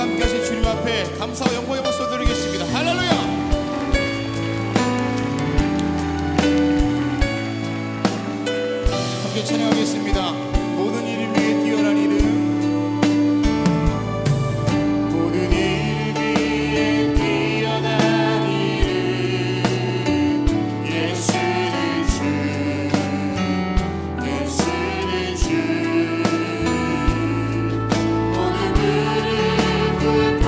함께 하신 주님 앞에 감사와 영광의 박수 드리겠습니다. 할렐루야. 함께 찬양하겠습니다. 모든 이름 위에 뛰어난 이름, 모든 이름 위에 뛰어난 이름, 예수는 주, 예수는 주. 모든 무릎 꿇고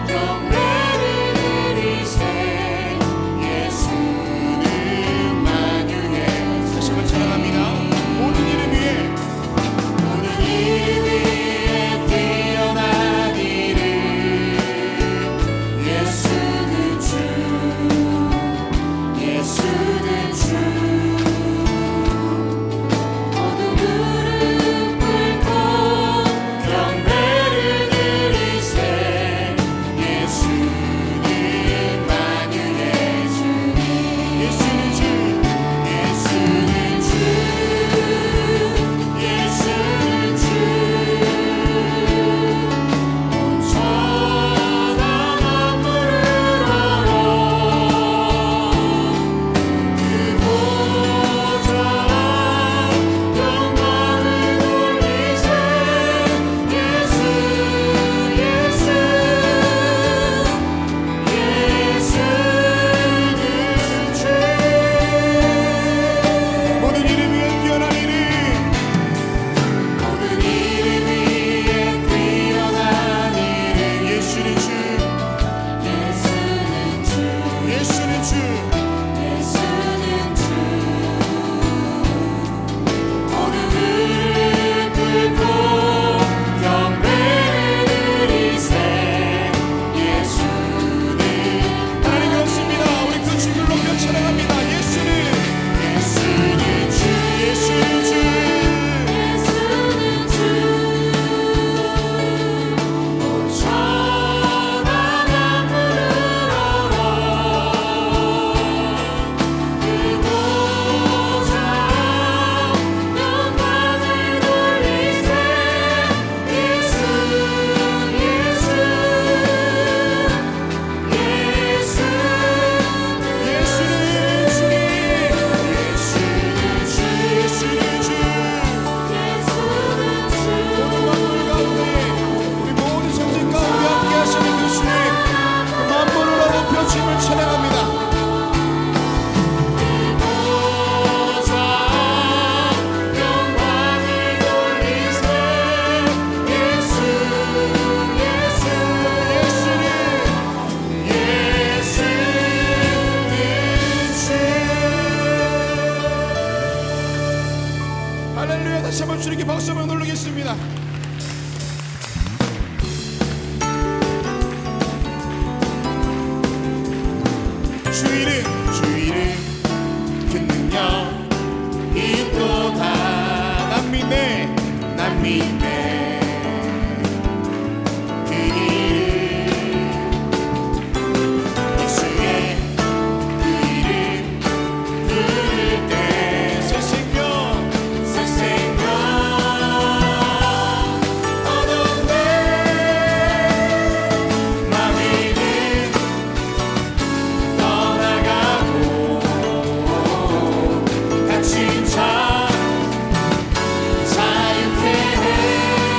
경배를 드리세, 예수는 만유해. 다시 한번 찬양합니다. 모든 이름 위에, 모든 이름 위에 뛰어난 이름, 예수는 주, 예수는 주. 모든 무릎 꿇고 경배를 드리세, 예수는 만유의 주, 예수는 주, 예수는 주, 예수는 주. 온 천하 만물을 알아 그보자 영광을 돌리세, 예수, 예수, 예수는 주. 모든 이름 위에 뛰어난 이름, 모든 이름 위에 뛰어난 이름, 예수는 주, 예수는 주, 예수는 주, 예수는 주. 모든 무릎 꿇고 경배를 드리세, 예수는. 하나님 없습니다. 우리 그 주를 높여 찬양합니다. 예수는, 예수는 주, 예수는 주, 예수는 주. 온 천하 만물을 알아 그보자 영광을 돌리세, 예수, 예수, 할렐루야. 다시 한번 주님께 박수 한번 올리겠습니다. 주 이름, 주 이름 그 능력 있도다. 난 믿네, 난 믿네. 그 이름 예수의 그 이름 부를 때 새 생명, 새 생명 얻었네. 마귀는 떠나가고 갇힌 자 자유케 해.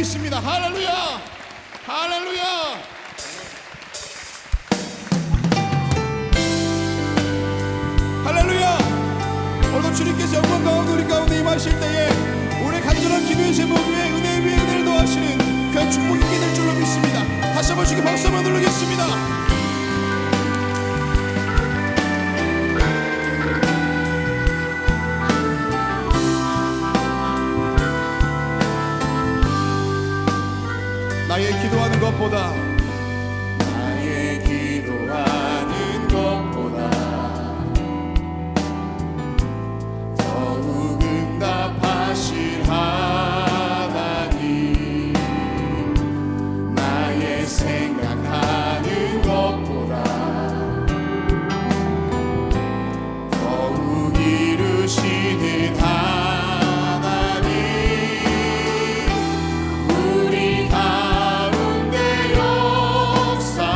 있습니다. 할렐루야, 할렐루야. 할렐루야. 오늘 주님께서 영광 가운데 우리 가운데 임하실 때에 우리 간절한 기도의 제목 위에 은혜 위에 은혜를 더하시는 그 축복이 있게 될 줄로 믿습니다. 다시 한번 주께 박수 한번 누르겠습니다. 나의 기도하는 것보다 더욱 응답하실 하나님, 나의 생각하는 것보다 더욱 이루시는 하나님, 우리 가운데 역사하시오.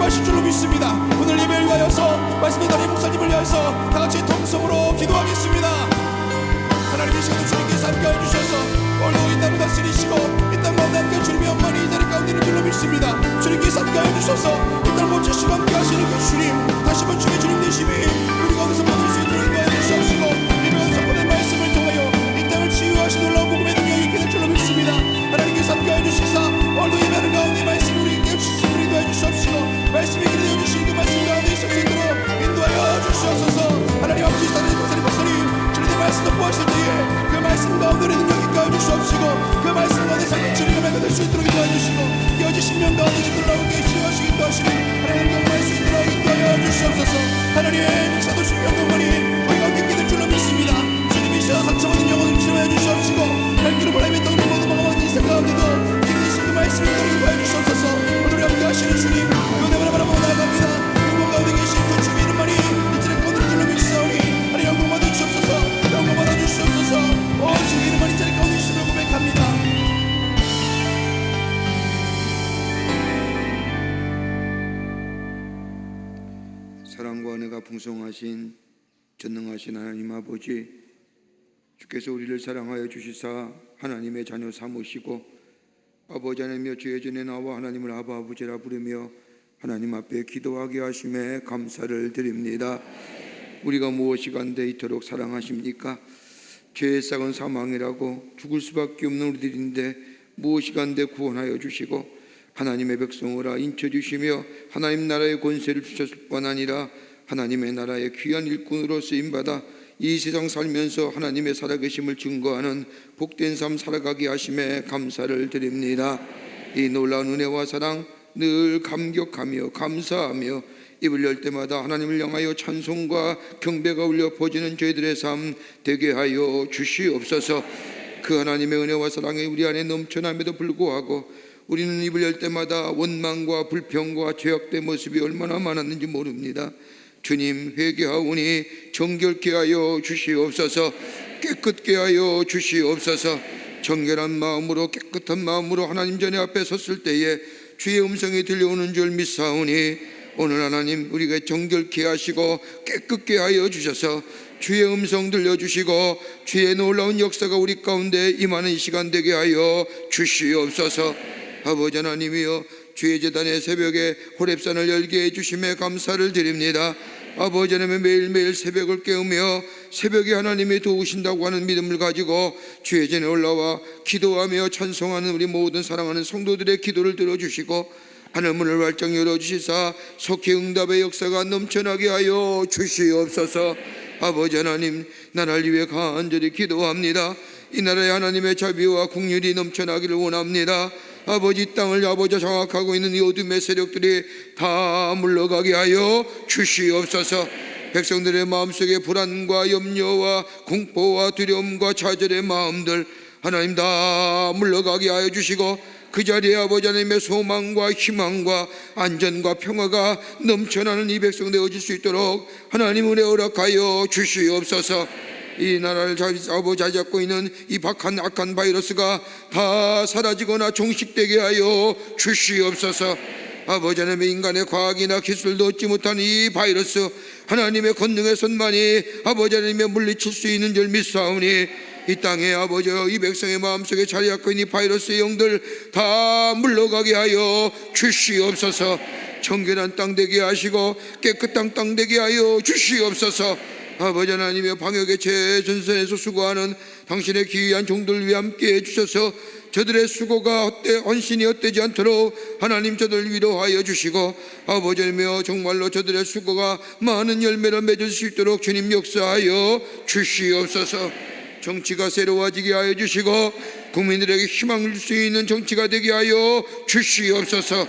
인도하실 줄로 믿습니다. 오늘 예배를 위하여서 말씀 전하는 목사님을 위하여서 다같이 통성으로 기도하겠습니다. 하나님 이 시간에 주님께서 함께해 주셔서 오늘도 이 땅을 다스리시고 이 땅 가운데 함께 주님의 영광이 이 자리 가운데 있는 줄로 믿습니다. 주님께서 함께해 주셔서 이 땅을 멈추시고 함께 하시는 그 주님, 다시 한번 주의 주님 되심이 우리 가운데서 받을 수 있도록 인도하여 주시옵시고 예배가 선포된 말씀을 통하여 이 땅을 치유하신 놀라운 복음의 능력이 있게 될 줄로 믿습니다. 하나님께서 함께해 주시사 오늘도 예배하는 가운데 말씀이 우리에게 깨우칠 수 있도록 인도하여 주시옵시고 말씀이 길이 되어 주신 그 말씀 가운데 있을 수 있도록 인도하여 주시옵소서. 하나님 아버지 사랑하는 목사님 박사님 주님의 말씀 선포하실 때에 그 말씀 가운데 능력이 가해 주시옵시고 그 말씀 가운데 삶의 진리가 맺어질 수 있도록 인도하여 주시고 이어지 신명 가운데 놀라운 게 치유하시고 인도하시는 하나님 경험할 수 있도록 인도하여 주시옵소서. 하나님 사도 신명 경험이 우리가 함께 있게 될 줄로 믿습니다. 주님이 시와 상처받은 영혼을 치료해 주시옵시고 갈 길을 보내며 떠오르는 모든 방황한 인생 가운데도 길이 되신 그 말씀이 있도록 인도하여 주시옵소서. 오늘 함께 하시는 주님 그 은혜를 바라보고 나아갑니다. 영광 가운데 계신 그 주의 이름만이 이들의 거듭을 줄로 믿사오니 하나님 영광 받아 주시옵소서. 영광 받아 주시옵소서. 주의 이름만이 이 자리 가운데 있음을 고백합니다. 사랑과 은혜가 풍성하신 전능하신 하나님 아버지, 주께서 우리를 사랑하여 주시사 하나님의 자녀 삼으시고 아버지 하나님여 주의 전에 나와 하나님을 아바 아버지라 부르며 하나님 앞에 기도하게 하심에 감사를 드립니다. 우리가 무엇이 간데 이토록 사랑하십니까? 죄의 싹은 사망이라고 죽을 수밖에 없는 우리들인데 무엇이 간데 구원하여 주시고 하나님의 백성으로 인쳐주시며 하나님 나라의 권세를 주셨을 뿐 아니라 하나님의 나라의 귀한 일꾼으로 쓰임받아 이 세상 살면서 하나님의 살아계심을 증거하는 복된 삶 살아가게 하심에 감사를 드립니다. 이 놀라운 은혜와 사랑 늘 감격하며 감사하며 입을 열 때마다 하나님을 향하여 찬송과 경배가 울려 퍼지는 저희들의 삶 되게 하여 주시옵소서. 그 하나님의 은혜와 사랑이 우리 안에 넘쳐남에도 불구하고 우리는 입을 열 때마다 원망과 불평과 죄악된 모습이 얼마나 많았는지 모릅니다. 주님 회개하오니 정결케 하여 주시옵소서. 깨끗게 하여 주시옵소서. 정결한 마음으로 깨끗한 마음으로 하나님 전에 앞에 섰을 때에 주의 음성이 들려오는 줄 믿사오니 오늘 하나님 우리가 정결케 하시고 깨끗게 하여 주셔서 주의 음성 들려주시고 주의 놀라운 역사가 우리 가운데 임하는 이 시간 되게 하여 주시옵소서. 아버지 하나님이여 주의 제단의 새벽에 호렙산을 열게 해주심에 감사를 드립니다. 아버지 하나님 매일매일 새벽을 깨우며 새벽에 하나님이 도우신다고 하는 믿음을 가지고 주의 전에 올라와 기도하며 찬송하는 우리 모든 사랑하는 성도들의 기도를 들어주시고 하늘문을 활짝 열어주시사 속히 응답의 역사가 넘쳐나게 하여 주시옵소서. 아버지 하나님 나라를 위해 간절히 기도합니다. 이 나라에 하나님의 자비와 긍휼이 넘쳐나기를 원합니다. 아버지 땅을 아버지 장악하고 있는 이 어둠의 세력들이 다 물러가게 하여 주시옵소서. 백성들의 마음속에 불안과 염려와 공포와 두려움과 좌절의 마음들 하나님 다 물러가게 하여 주시고 그 자리에 아버지 하나님의 소망과 희망과 안전과 평화가 넘쳐나는 이 백성들 얻을 수 있도록 하나님 은혜 허락하여 주시옵소서. 이 나라를 자잡고 있는 이 악한 바이러스가 다 사라지거나 종식되게 하여 주시옵소서. 아버지 하나님의 인간의 과학이나 기술도 얻지 못한 이 바이러스 하나님의 권능의 손만이 아버지 하나님의 물리칠 수 있는 줄 믿사오니 이 땅에 아버지 이 백성의 마음속에 자리 잡고 있는 이 바이러스의 영들 다 물러가게 하여 주시옵소서. 정결한 땅 되게 하시고 깨끗한 땅 되게 하여 주시옵소서. 아버지 하나님의 방역의 최전선에서 수고하는 당신의 귀한 종들을 위해 함께 해주셔서 저들의 수고가 헌신이 헛되지 않도록 하나님 저들을 위로하여 주시고 아버지 하나님여 정말로 저들의 수고가 많은 열매를 맺을 수 있도록 주님 역사하여 주시옵소서. 정치가 새로워지게 하여 주시고 국민들에게 희망을 줄 수 있는 정치가 되게 하여 주시옵소서.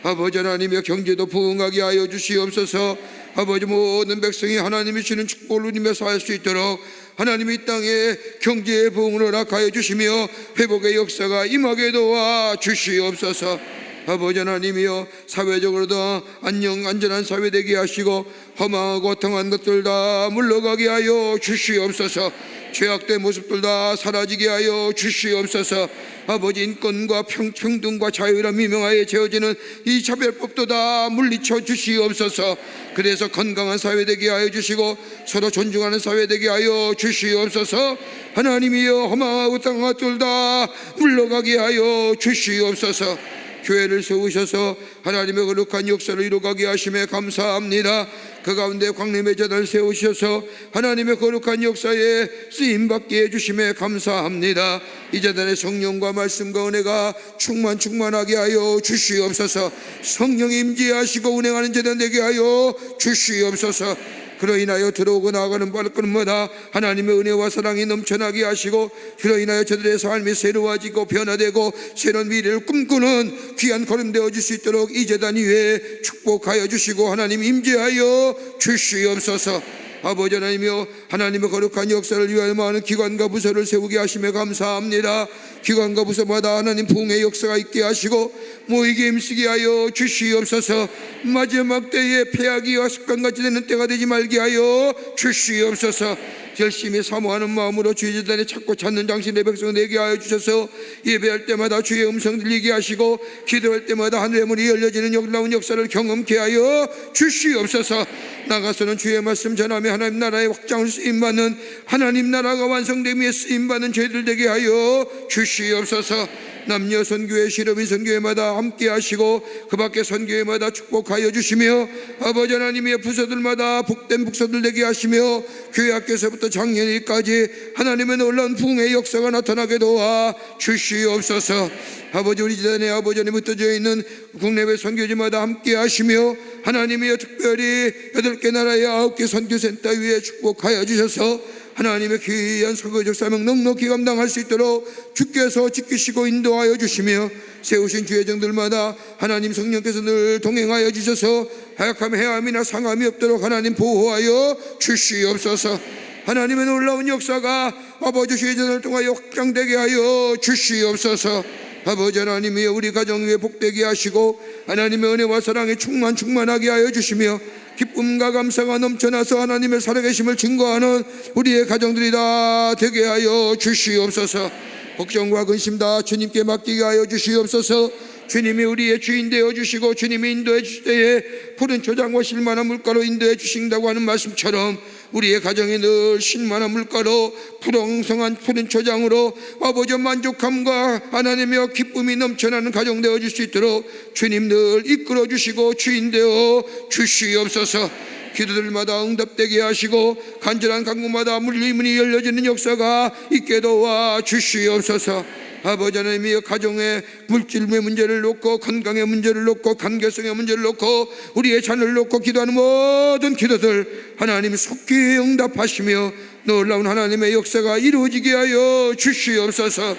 아버지 하나님의 경제도 부흥하게 하여 주시옵소서. 아버지 모든 백성이 하나님이 주시는 축복을 누리며 살 수 있도록 하나님이 이 땅에 경제의 부흥을 허락하여 주시며 회복의 역사가 임하게 도와 주시옵소서. 아버지 하나님이여, 사회적으로도 안전한 사회 되게 하시고 험하고 고통한 것들 다 물러가게 하여 주시옵소서. 죄악된 모습들 다 사라지게 하여 주시옵소서. 아버지, 인권과 평등과 자유라 미명하에 재어지는 이 차별법도 다 물리쳐 주시옵소서. 그래서 건강한 사회 되게 하여 주시고 서로 존중하는 사회 되게 하여 주시옵소서. 하나님이여, 험하고 고통한 것들 다 물러가게 하여 주시옵소서. 교회를 세우셔서 하나님의 거룩한 역사를 이루어가게 하심에 감사합니다. 그 가운데 광림의 재단을 세우셔서 하나님의 거룩한 역사에 쓰임받게 해주심에 감사합니다. 이 재단의 성령과 말씀과 은혜가 충만하게 하여 주시옵소서. 성령이 임재하시고 운행하는 재단 되게 하여 주시옵소서. 그로 인하여 들어오고 나가는 발걸음마다 하나님의 은혜와 사랑이 넘쳐나게 하시고, 그로 인하여 저들의 삶이 새로워지고 변화되고 새로운 미래를 꿈꾸는 귀한 걸음 되어질 수 있도록 이 재단 위에 축복하여 주시고 하나님 임재하여 주시옵소서. 아버지 하나님이여, 하나님의 거룩한 역사를 위하여 많은 기관과 부서를 세우게 하심에 감사합니다. 기관과 부서마다 하나님 부흥의 역사가 있게 하시고 모이게 힘쓰게 하여 주시옵소서. 마지막 때에 폐악이와 습관같이 되는 때가 되지 말게 하여 주시옵소서. 열심히 사모하는 마음으로 주의 재단에 찾고 찾는 당신의 백성 되게 하여 주셔서 예배할 때마다 주의 음성 들리게 하시고 기도할 때마다 하늘의 문이 열려지는 놀라운 역사를 경험케 하여 주시옵소서. 나가서는 주의 말씀 전하며 하나님 나라의 확장을 쓰임받는, 하나님 나라가 완성됨 위해 쓰임받는 저희들 되게 하여 주시옵소서. 남녀 선교회, 실업인 선교회마다 함께 하시고 그 밖에 선교회마다 축복하여 주시며, 아버지 하나님의 부서들마다 복된 북서들 되게 하시며 교회 학교에서부터 작년일까지 하나님의 놀라운 부흥의 역사가 나타나게 도와 주시옵소서. 아버지, 우리 재단에 아버지 하나님 흩어져 있는 국내외 선교지마다 함께 하시며 하나님이여, 특별히 8개 나라의 9개 선교센터 위에 축복하여 주셔서 하나님의 귀한 설교적 사명 넉넉히 감당할 수 있도록 주께서 지키시고 인도하여 주시며, 세우신 주의 종들마다 하나님 성령께서 늘 동행하여 주셔서 하약함, 해함이나 상함이 없도록 하나님 보호하여 주시옵소서. 하나님의 놀라운 역사가 아버지 주의 전을 통하여 확장되게 하여 주시옵소서. 아버지 하나님이여, 우리 가정 위에 복되게 하시고 하나님의 은혜와 사랑이 충만하게 하여 주시며 기쁨과 감사가 넘쳐나서 하나님의 살아계심을 증거하는 우리의 가정들이 다 되게 하여 주시옵소서. 걱정과 근심 다 주님께 맡기게 하여 주시옵소서. 주님이 우리의 주인 되어 주시고 주님이 인도해 주실 때에 푸른 초장과 실만한 물가로 인도해 주신다고 하는 말씀처럼 우리의 가정이 늘 실만한 물가로 풍성한 푸른 초장으로 아버지 만족함과 하나님의 기쁨이 넘쳐나는 가정 되어질 수 있도록 주님 늘 이끌어 주시고 주인 되어 주시옵소서. 기도들마다 응답되게 하시고 간절한 간구마다 문이 열려지는 역사가 있게 도와 주시옵소서. 아버지 하나님이 가정의 물질의 문제를 놓고 건강의 문제를 놓고 관계성의 문제를 놓고 우리의 자녀를 놓고 기도하는 모든 기도들 하나님이 속히 응답하시며 놀라운 하나님의 역사가 이루어지게 하여 주시옵소서.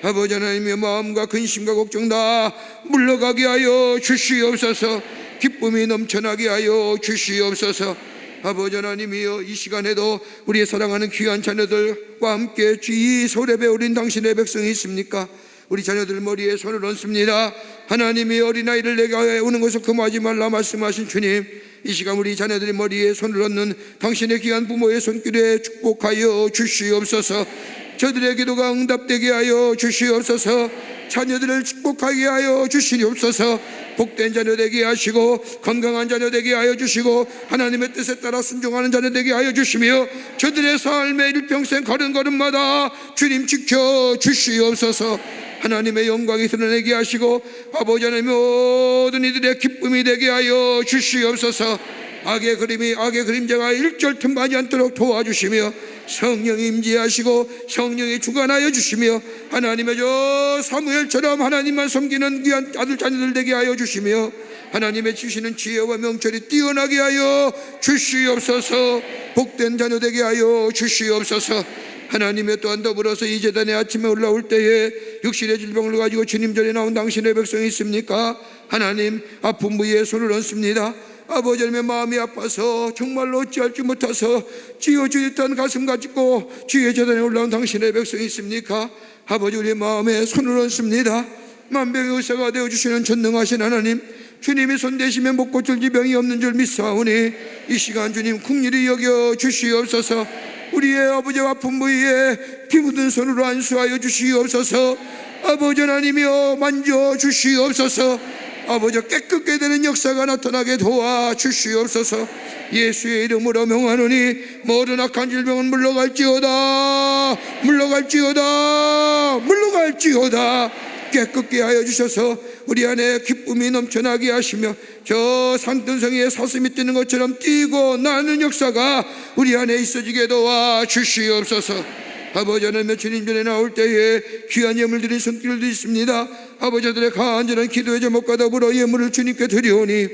아버지 하나님의 마음과 근심과 걱정 다 물러가게 하여 주시옵소서. 기쁨이 넘쳐나게 하여 주시옵소서. 아버지 하나님이여, 이 시간에도 우리의 사랑하는 귀한 자녀들과 함께 이 소랩에 오린 당신의 백성이 있습니까? 우리 자녀들 머리에 손을 얹습니다. 하나님이 어린아이를 내게 오는 것을 금하지 말라 말씀하신 주님, 이 시간 우리 자녀들의 머리에 손을 얹는 당신의 귀한 부모의 손길에 축복하여 주시옵소서. 저들의 기도가 응답되게 하여 주시옵소서. 자녀들을 축복하게 하여 주시옵소서. 복된 자녀 되게 하시고 건강한 자녀 되게 하여 주시고 하나님의 뜻에 따라 순종하는 자녀 되게 하여 주시며 저들의 삶의 일평생 걸음걸음마다 주님 지켜 주시옵소서. 하나님의 영광이 드러내게 하시고 아버지 하나님 모든 이들의 기쁨이 되게 하여 주시옵소서. 악의 그림자가 일절 틈나지 않도록 도와주시며 성령이 임재하시고 성령이 주관하여 주시며 하나님의 저 사무엘처럼 하나님만 섬기는 귀한 아들 자녀들 되게 하여 주시며 하나님의 주시는 지혜와 명철이 뛰어나게 하여 주시옵소서. 복된 자녀 되게 하여 주시옵소서. 하나님의 또한 더불어서 이 제단에 아침에 올라올 때에 육신의 질병을 가지고 주님 전에 나온 당신의 백성이 있습니까? 하나님 아픈 부위에 손을 얹습니다. 아버지 하나님의 마음이 아파서 정말로 어찌할 줄 못해서 찌어주였던 가슴 가지고 주의 제단에 올라온 당신의 백성이 있습니까? 아버지 우리의 마음에 손을 얹습니다. 만병의 의사가 되어주시는 전능하신 하나님, 주님이 손대시면 못 고칠 지병이 없는 줄 믿사오니 이 시간 주님 긍휼히 여겨 주시옵소서. 우리의 아버지의 아픈 부위에 피 묻은 손으로 안수하여 주시옵소서. 아버지 하나님이여 만져 주시옵소서. 아버지 깨끗게 되는 역사가 나타나게 도와 주시옵소서. 예수의 이름으로 명하노니 모든 악한 질병은 물러갈지어다, 물러갈지어다, 물러갈지어다. 깨끗게 하여 주셔서 우리 안에 기쁨이 넘쳐나게 하시며 저 산등성이의 사슴이 뛰는 것처럼 뛰고 나는 역사가 우리 안에 있어지게 도와 주시옵소서. 아버지 하나님, 주님 전에 나올 때에 귀한 예물 드린 손길도 있습니다. 아버지들의 간절한 기도의 제목과 더불어 예물을 주님께 드리오니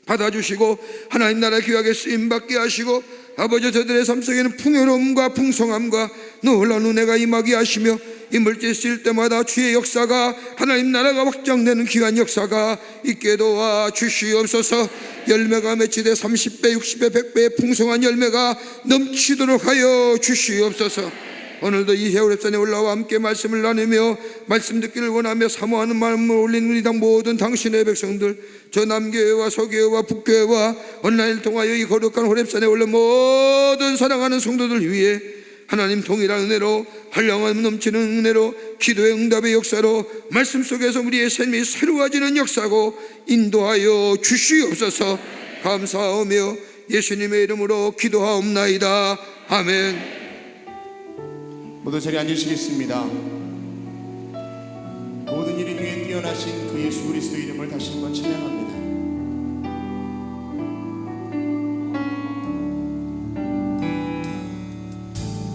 받아주시고 하나님 나라 귀하게 쓰임받게 하시고 아버지 저들의 삶 속에는 풍요로움과 풍성함과 놀라운 은혜가 임하게 하시며 이 물질 쓸 때마다 주의 역사가, 하나님 나라가 확장되는 귀한 역사가 있게 도와 주시옵소서. 열매가 맺히되 30배 60배 100배의 풍성한 열매가 넘치도록 하여 주시옵소서. 오늘도 이 해오랩산에 올라와 함께 말씀을 나누며 말씀 듣기를 원하며 사모하는 마음을 올린 우리 당 모든 당신의 백성들, 저 남교회와 서교회와 북교회와 온라인을 통하여 이 거룩한 호랩산에 올라 모든 사랑하는 성도들 위해 하나님 동일한 은혜로, 한량함 넘치는 은혜로, 기도의 응답의 역사로 말씀 속에서 우리의 삶이 새로워지는 역사고 인도하여 주시옵소서. 감사하며 예수님의 이름으로 기도하옵나이다. 아멘. 모두 자리에 앉으시겠습니다. 모든 일이 위에 뛰어나신 그 예수 그리스도 이름을 다시 한번 찬양합니다.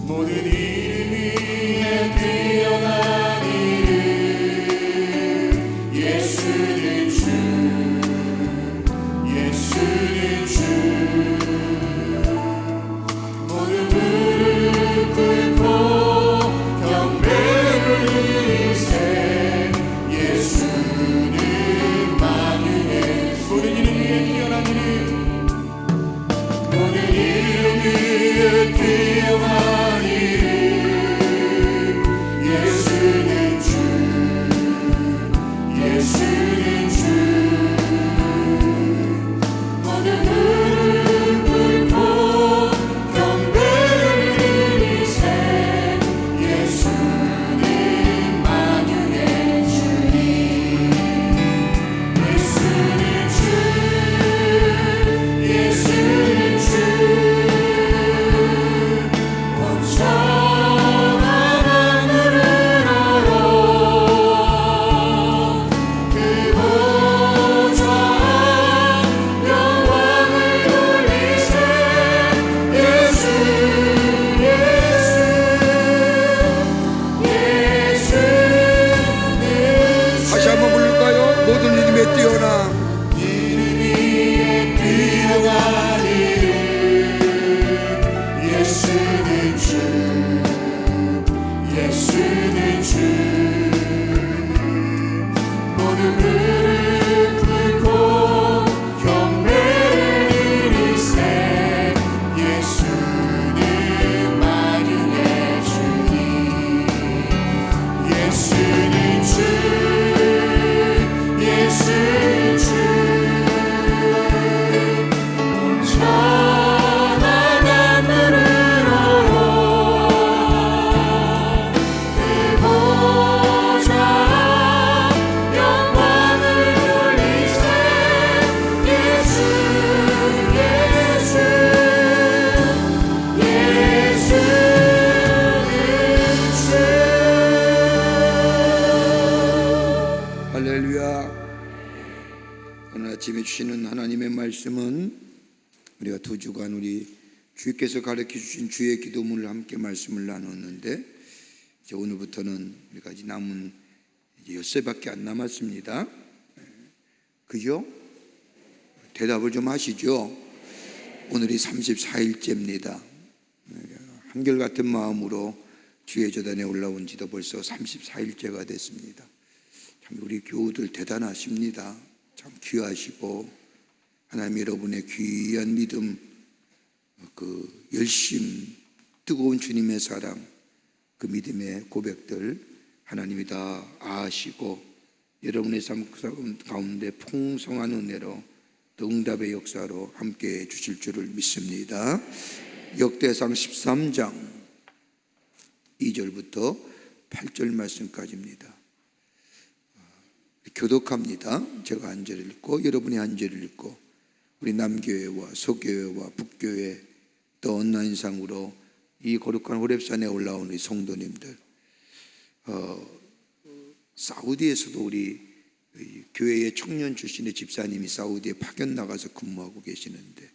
모든 이름 위에 뛰어난 이름 예수는 주, 예수는 주. 모든 무릎 꿇고 경배를 드리세 예수는 만유해. 모든 이름 위에 뛰어난 이름, 모든 이름 위에 뛰어난 주시는 하나님의 말씀은 우리가 두 주간 우리 주께서 가르쳐 주신 주의 기도문을 함께 말씀을 나눴는데 이제 오늘부터는 우리가 이제 남은 이제 엿새밖에 안 남았습니다. 그죠? 대답을 좀 하시죠. 오늘이 34일째입니다. 한결같은 마음으로 주의 저단에 올라온 지도 벌써 34일째가 됐습니다. 참 우리 교우들 대단하십니다. 참 귀하시고 하나님 여러분의 귀한 믿음, 그 열심, 뜨거운 주님의 사랑, 그 믿음의 고백들 하나님이 다 아시고 여러분의 삶 가운데 풍성한 은혜로 또 응답의 역사로 함께해 주실 줄을 믿습니다. 역대상 13장 2절부터 8절 말씀까지입니다. 교독합니다. 제가 한 절을 읽고 여러분이 한 절을 읽고 우리 남교회와 서교회와 북교회 또 온라인상으로 이 거룩한 호렙산에 올라온 우리 성도님들, 사우디에서도 우리 교회의 청년 출신의 집사님이 사우디에 파견 나가서 근무하고 계시는데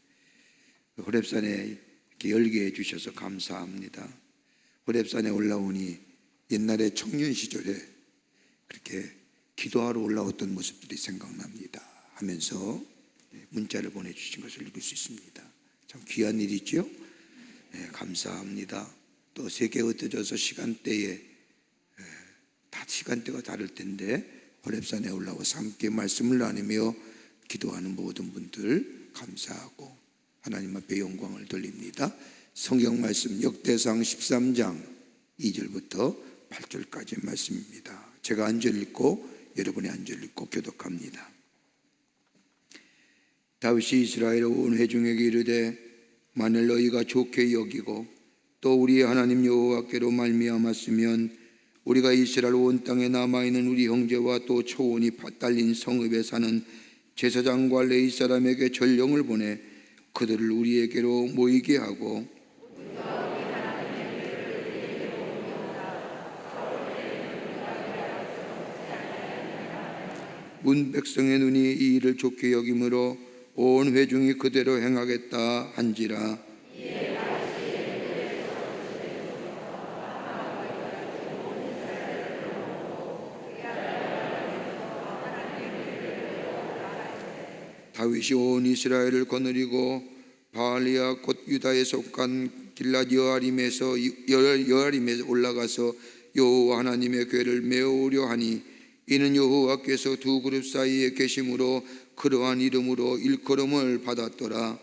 호렙산에 이렇게 열게 해주셔서 감사합니다. 호렙산에 올라오니 옛날에 청년 시절에 그렇게 기도하러 올라왔던 모습들이 생각납니다 하면서 문자를 보내주신 것을 읽을 수 있습니다. 참 귀한 일이죠. 네, 감사합니다. 또 세계에 흩어져서 시간대에 다 시간대가 다를 텐데 호렙산에 올라와서 함께 말씀을 나누며 기도하는 모든 분들 감사하고 하나님 앞에 영광을 돌립니다. 성경 말씀 역대상 13장 2절부터 8절까지 말씀입니다. 제가 한 절 읽고 여러분이 한 절 읽고 교독합니다. 다윗이 이스라엘 온 회중에게 이르되 만일 너희가 좋게 여기고 또 우리의 하나님 여호와께로 말미암았으면 우리가 이스라엘 온 땅에 남아있는 우리 형제와 또 초원이 밭달린 성읍에 사는 제사장과 레위 사람에게 전령을 보내 그들을 우리에게로 모이게 하고 문 백성의 눈이 이 일을 좋게 여김으로 온 회중이 그대로 행하겠다 한지라. 다윗이 온 이스라엘을 거느리고 바알리아 곧 유다에 속한 길랏 여아림에 올라가서 여호와 하나님의 궤를 메우려 하니 이는 여호와께서 두 그룹 사이에 계심으로 그러한 이름으로 일컬음을 받았더라.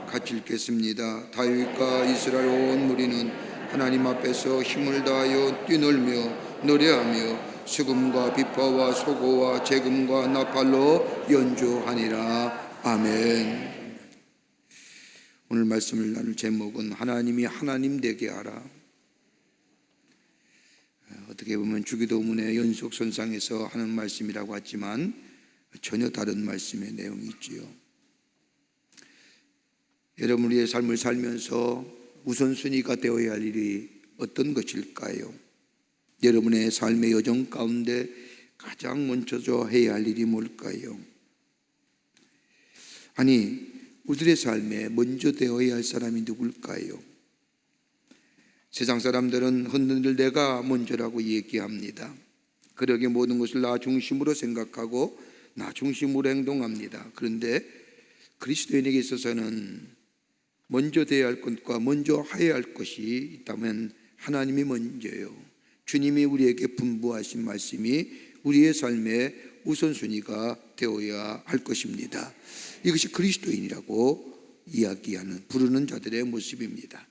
같이 읽겠습니다. 다윗과 이스라엘 온 무리는 하나님 앞에서 힘을 다하여 뛰놀며 노래하며 수금과 비파와 소고와 재금과 나팔로 연주하니라. 아멘. 오늘 말씀을 나눌 제목은 하나님이 하나님 되게 하라. 어떻게 보면 주기도문의 연속선상에서 하는 말씀이라고 하지만 전혀 다른 말씀의 내용이 있지요. 여러분 우리의 삶을 살면서 우선순위가 되어야 할 일이 어떤 것일까요? 여러분의 삶의 여정 가운데 가장 먼저 해야 할 일이 뭘까요? 아니 우리들의 삶에 먼저 되어야 할 사람이 누굴까요? 세상 사람들은 흔히들 내가 먼저라고 얘기합니다. 그러기에 모든 것을 나 중심으로 생각하고 나 중심으로 행동합니다. 그런데 그리스도인에게 있어서는 먼저 되어야 할 것과 먼저 해야 할 것이 있다면 하나님이 먼저요. 주님이 우리에게 분부하신 말씀이 우리의 삶의 우선순위가 되어야 할 것입니다. 이것이 그리스도인이라고 이야기하는 부르는 자들의 모습입니다.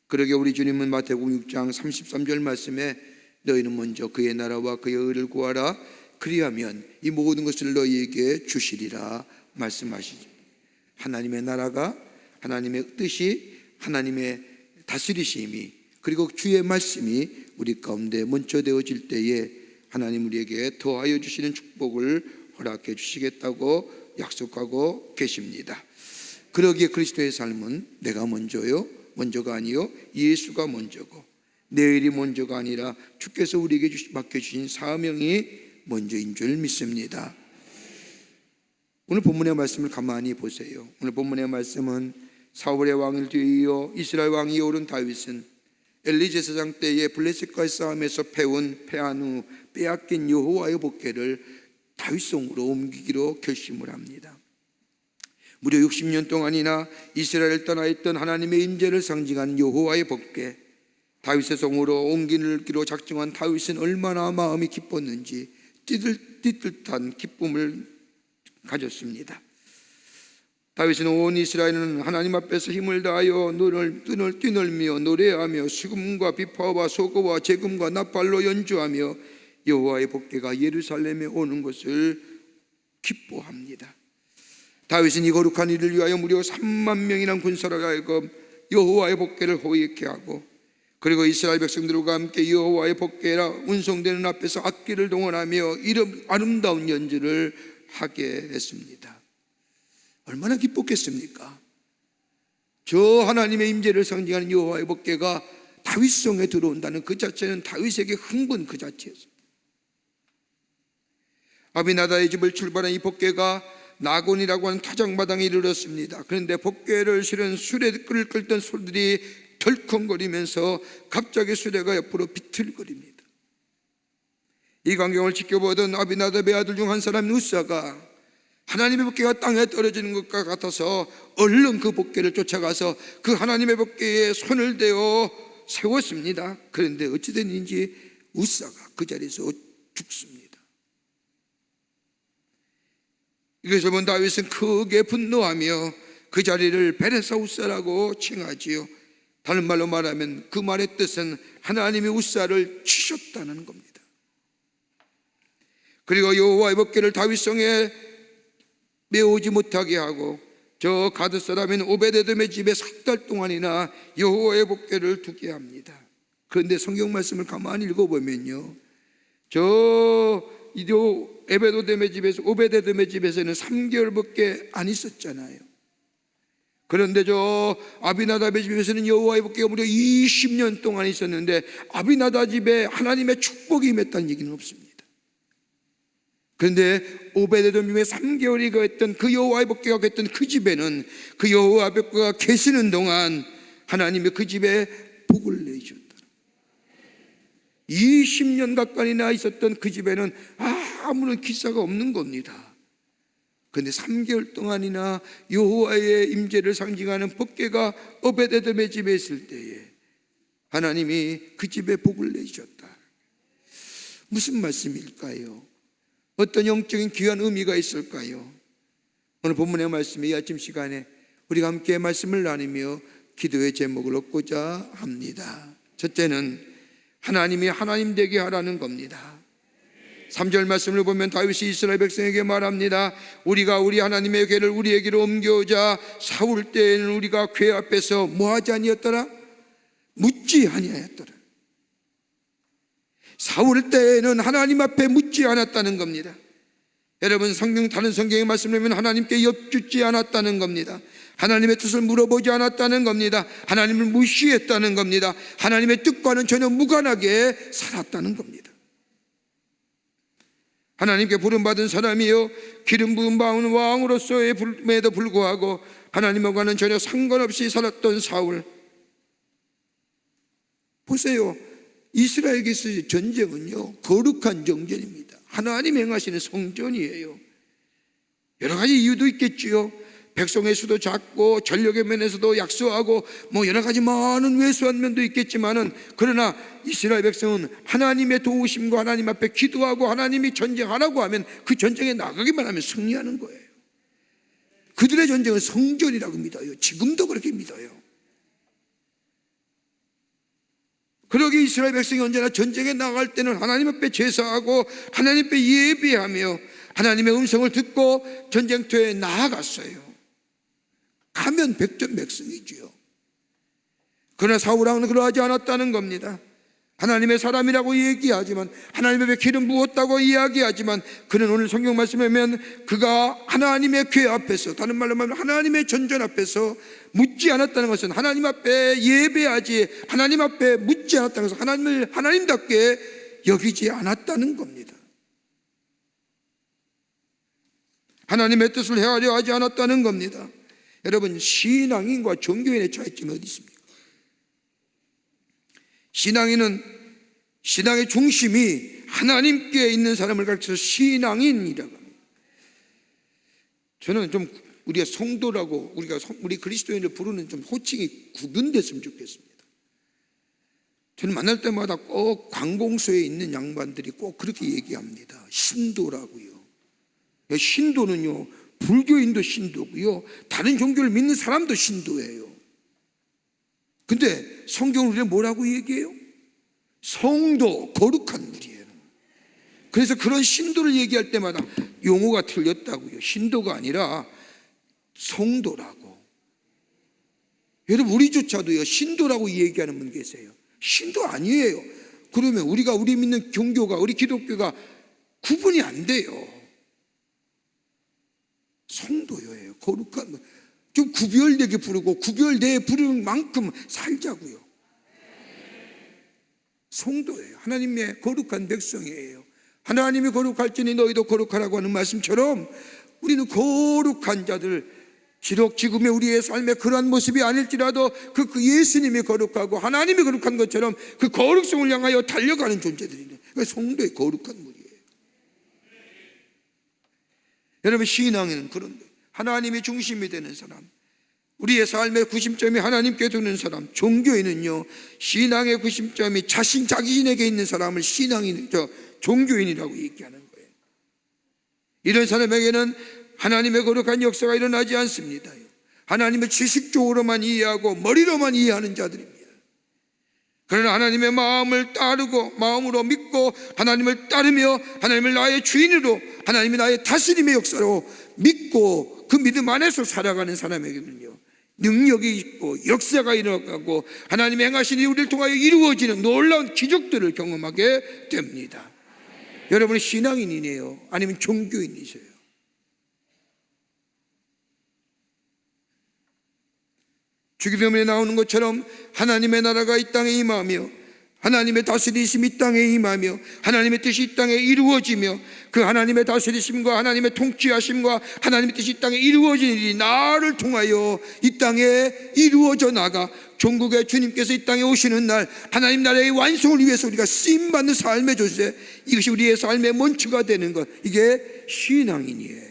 그러게 우리 주님은 마태복음 6장 33절 말씀에 너희는 먼저 그의 나라와 그의 의를 구하라 그리하면 이 모든 것을 너희에게 주시리라 말씀하시죠. 하나님의 나라가 하나님의 뜻이 하나님의 다스리심이 그리고 주의 말씀이 우리 가운데 먼저 되어질 때에 하나님 우리에게 더하여 주시는 축복을 허락해 주시겠다고 약속하고 계십니다. 그러기에 그리스도의 삶은 내가 먼저요 먼저가 아니요 예수가 먼저고 내일이 먼저가 아니라 주께서 우리에게 맡겨주신 사명이 먼저인 줄 믿습니다. 오늘 본문의 말씀을 가만히 보세요. 오늘 본문의 말씀은 사울의 왕을 뒤이어 이스라엘 왕이 오른 다윗은 엘리 제사장 때에 블레셋과의 싸움에서 패한 후 빼앗긴 여호와의 복궤를 다윗성으로 옮기기로 결심을 합니다. 무려 60년 동안이나 이스라엘을 떠나 있던 하나님의 임재를 상징하는 여호와의 복궤 다윗의 성으로 옮기기로 작정한 다윗은 얼마나 마음이 기뻤는지 띠뜻한 기쁨을 가졌습니다. 다윗은 온 이스라엘은 하나님 앞에서 힘을 다하여 눈을 뛰놀며 노래하며 수금과 비파와 소고와 재금과 나팔로 연주하며 여호와의 복궤가 예루살렘에 오는 것을 기뻐합니다. 다윗은 이 거룩한 일을 위하여 무려 3만 명이나 군사를 하여금 여호와의 복궤를 호위케 하고, 그리고 이스라엘 백성들과 함께 여호와의 복궤라 운송되는 앞에서 악기를 동원하며 이름 아름다운 연주를 하게 했습니다. 얼마나 기뻤겠습니까? 저 하나님의 임재를 상징하는 여호와의 복궤가 다윗성에 들어온다는 그 자체는 다윗에게 흥분 그 자체였습니다. 아비나다의 집을 출발한 이 복궤가 나곤이라고 하는 타작마당에 이르렀습니다. 그런데 복궤를 실은 수레를 끌던 소들이 덜컹거리면서 갑자기 수레가 옆으로 비틀거립니다. 이 광경을 지켜보던 아비나답의 아들 중 한 사람 우사가 하나님의 복궤가 땅에 떨어지는 것과 같아서 얼른 그 복궤를 쫓아가서 그 하나님의 복궤에 손을 대어 세웠습니다. 그런데 어찌 됐는지 우사가 그 자리에서 죽습니다. 이것을 본 다윗은 크게 분노하며 그 자리를 베레사 우사라고 칭하지요. 다른 말로 말하면 그 말의 뜻은 하나님이 우사를 치셨다는 겁니다. 그리고 여호와의 복궤를 다윗성에 메우지 못하게 하고 저 가드 사람인 오베데돔의 집에 4달 동안이나 여호와의 복궤를 두게 합니다. 그런데 성경 말씀을 가만히 읽어보면요, 오베데돔의 집에서는 3개월밖에 안 있었잖아요. 그런데 저 아비나답의 집에서는 여호와의 복궤가 무려 20년 동안 있었는데 아비나답 집에 하나님의 축복이 임했다는 얘기는 없습니다. 그런데 오베데돔 집에 3개월이 거했던 그 여호와의 복궤가 거했던 그 집에는 그 여호와의 복궤가 계시는 동안 하나님이 그 집에 복을 내주셨다. 20년 가까이나 있었던 그 집에는 아무런 기사가 없는 겁니다. 그런데 3개월 동안이나 여호와의 임재를 상징하는 복궤가 오베데돔의 집에 있을 때에 하나님이 그 집에 복을 내주셨다. 무슨 말씀일까요? 어떤 영적인 귀한 의미가 있을까요? 오늘 본문의 말씀이 이 아침 시간에 우리가 함께 말씀을 나누며 기도의 제목을 얻고자 합니다. 첫째는 하나님이 하나님 되게 하라는 겁니다. 3절 말씀을 보면 다윗이 이스라엘 백성에게 말합니다. 우리가 우리 하나님의 궤를 우리에게로 옮겨오자 사울 때에는 우리가 궤 앞에서 뭐하지 아니었더라? 묻지 아니하였더라. 사울 때에는 하나님 앞에 묻지 않았다는 겁니다. 여러분, 다른 성경의 말씀을 보면 하나님께 엽죽지 않았다는 겁니다. 하나님의 뜻을 물어보지 않았다는 겁니다. 하나님을 무시했다는 겁니다. 하나님의 뜻과는 전혀 무관하게 살았다는 겁니다. 하나님께 부름받은 사람이요 기름 부음 받은 왕으로서의 부름에도 불구하고 하나님과는 전혀 상관없이 살았던 사울. 보세요, 이스라엘에게서 전쟁은요 거룩한 정전입니다. 하나님 행하시는 성전이에요. 여러 가지 이유도 있겠지요. 백성의 수도 작고 전력의 면에서도 약소하고 여러 가지 많은 왜소한 면도 있겠지만은, 그러나 이스라엘 백성은 하나님의 도우심과 하나님 앞에 기도하고 하나님이 전쟁하라고 하면 그 전쟁에 나가기만 하면 승리하는 거예요. 그들의 전쟁은 성전이라고 믿어요. 지금도 그렇게 믿어요. 그러기에 이스라엘 백성이 언제나 전쟁에 나갈 때는 하나님 앞에 제사하고 하나님 앞에 예배하며 하나님의 음성을 듣고 전쟁터에 나아갔어요. 가면 백전백승이지요. 그러나 사울왕은 그러하지 않았다는 겁니다. 하나님의 사람이라고 얘기하지만, 하나님의 기름 부었다고 이야기하지만, 그는 오늘 성경 말씀에 보면 그가 하나님의 궤 앞에서, 다른 말로 말하면 하나님의 전전 앞에서 묻지 않았다는 것은 하나님 앞에 예배하지, 하나님 앞에 묻지 않았다는 것은 하나님을 하나님답게 여기지 않았다는 겁니다. 하나님의 뜻을 헤아려 하지 않았다는 겁니다. 여러분, 신앙인과 종교인의 차이점이 어디 있습니까? 신앙의 중심이 하나님께 있는 사람을 가르쳐서 신앙인이라고 합니다. 저는 좀 우리가 성도라고 우리 그리스도인을 부르는 좀 호칭이 구분됐으면 좋겠습니다. 저는 만날 때마다 꼭 관공서에 있는 양반들이 꼭 그렇게 얘기합니다. 신도라고요. 신도는요 불교인도 신도고요, 다른 종교를 믿는 사람도 신도예요. 근데 성경은 우리가 뭐라고 얘기해요? 성도, 거룩한 물이에요. 그래서 그런 신도를 얘기할 때마다 용어가 틀렸다고요. 신도가 아니라 성도라고. 여러분, 우리조차도요, 신도라고 얘기하는 분 계세요. 신도 아니에요. 그러면 우리 믿는 종교가, 우리 기독교가 구분이 안 돼요. 성도예요. 거룩한 분. 좀 구별되게 부르고 구별되게 부르는 만큼 살자고요. 성도예요. 하나님의 거룩한 백성이에요. 하나님이 거룩할지니 너희도 거룩하라고 하는 말씀처럼 우리는 거룩한 자들, 비록 지금의 우리의 삶에 그러한 모습이 아닐지라도 그 예수님이 거룩하고 하나님이 거룩한 것처럼 그 거룩성을 향하여 달려가는 존재들이네. 성도의 거룩한 물이에요. 여러분, 신앙에는 그런 거예요. 하나님이 중심이 되는 사람, 우리의 삶의 구심점이 하나님께 두는 사람. 종교인은요, 신앙의 구심점이 자신에게 있는 사람을 종교인이라고 얘기하는 거예요. 이런 사람에게는 하나님의 거룩한 역사가 일어나지 않습니다. 하나님을 지식적으로만 이해하고 머리로만 이해하는 자들입니다. 그러나 하나님의 마음을 따르고 마음으로 믿고 하나님을 따르며 하나님을 나의 주인으로, 하나님이 나의 다스림의 역사로 믿고 그 믿음 안에서 살아가는 사람에게는요, 능력이 있고 역사가 일어나고 하나님의 행하신 일이 우리를 통하여 이루어지는 놀라운 기적들을 경험하게 됩니다. 여러분은 신앙인이네요? 아니면 종교인이세요? 주기도문에 나오는 것처럼 하나님의 나라가 이 땅에 임하며 하나님의 다스리심이 이 땅에 임하며 하나님의 뜻이 이 땅에 이루어지며 그 하나님의 다스리심과 하나님의 통치하심과 하나님의 뜻이 이 땅에 이루어진 일이 나를 통하여 이 땅에 이루어져 나가 종국의 주님께서 이 땅에 오시는 날 하나님 나라의 완성을 위해서 우리가 쓰임받는 삶의 조세, 이것이 우리의 삶의 먼초가 되는 것, 이게 신앙인이에요.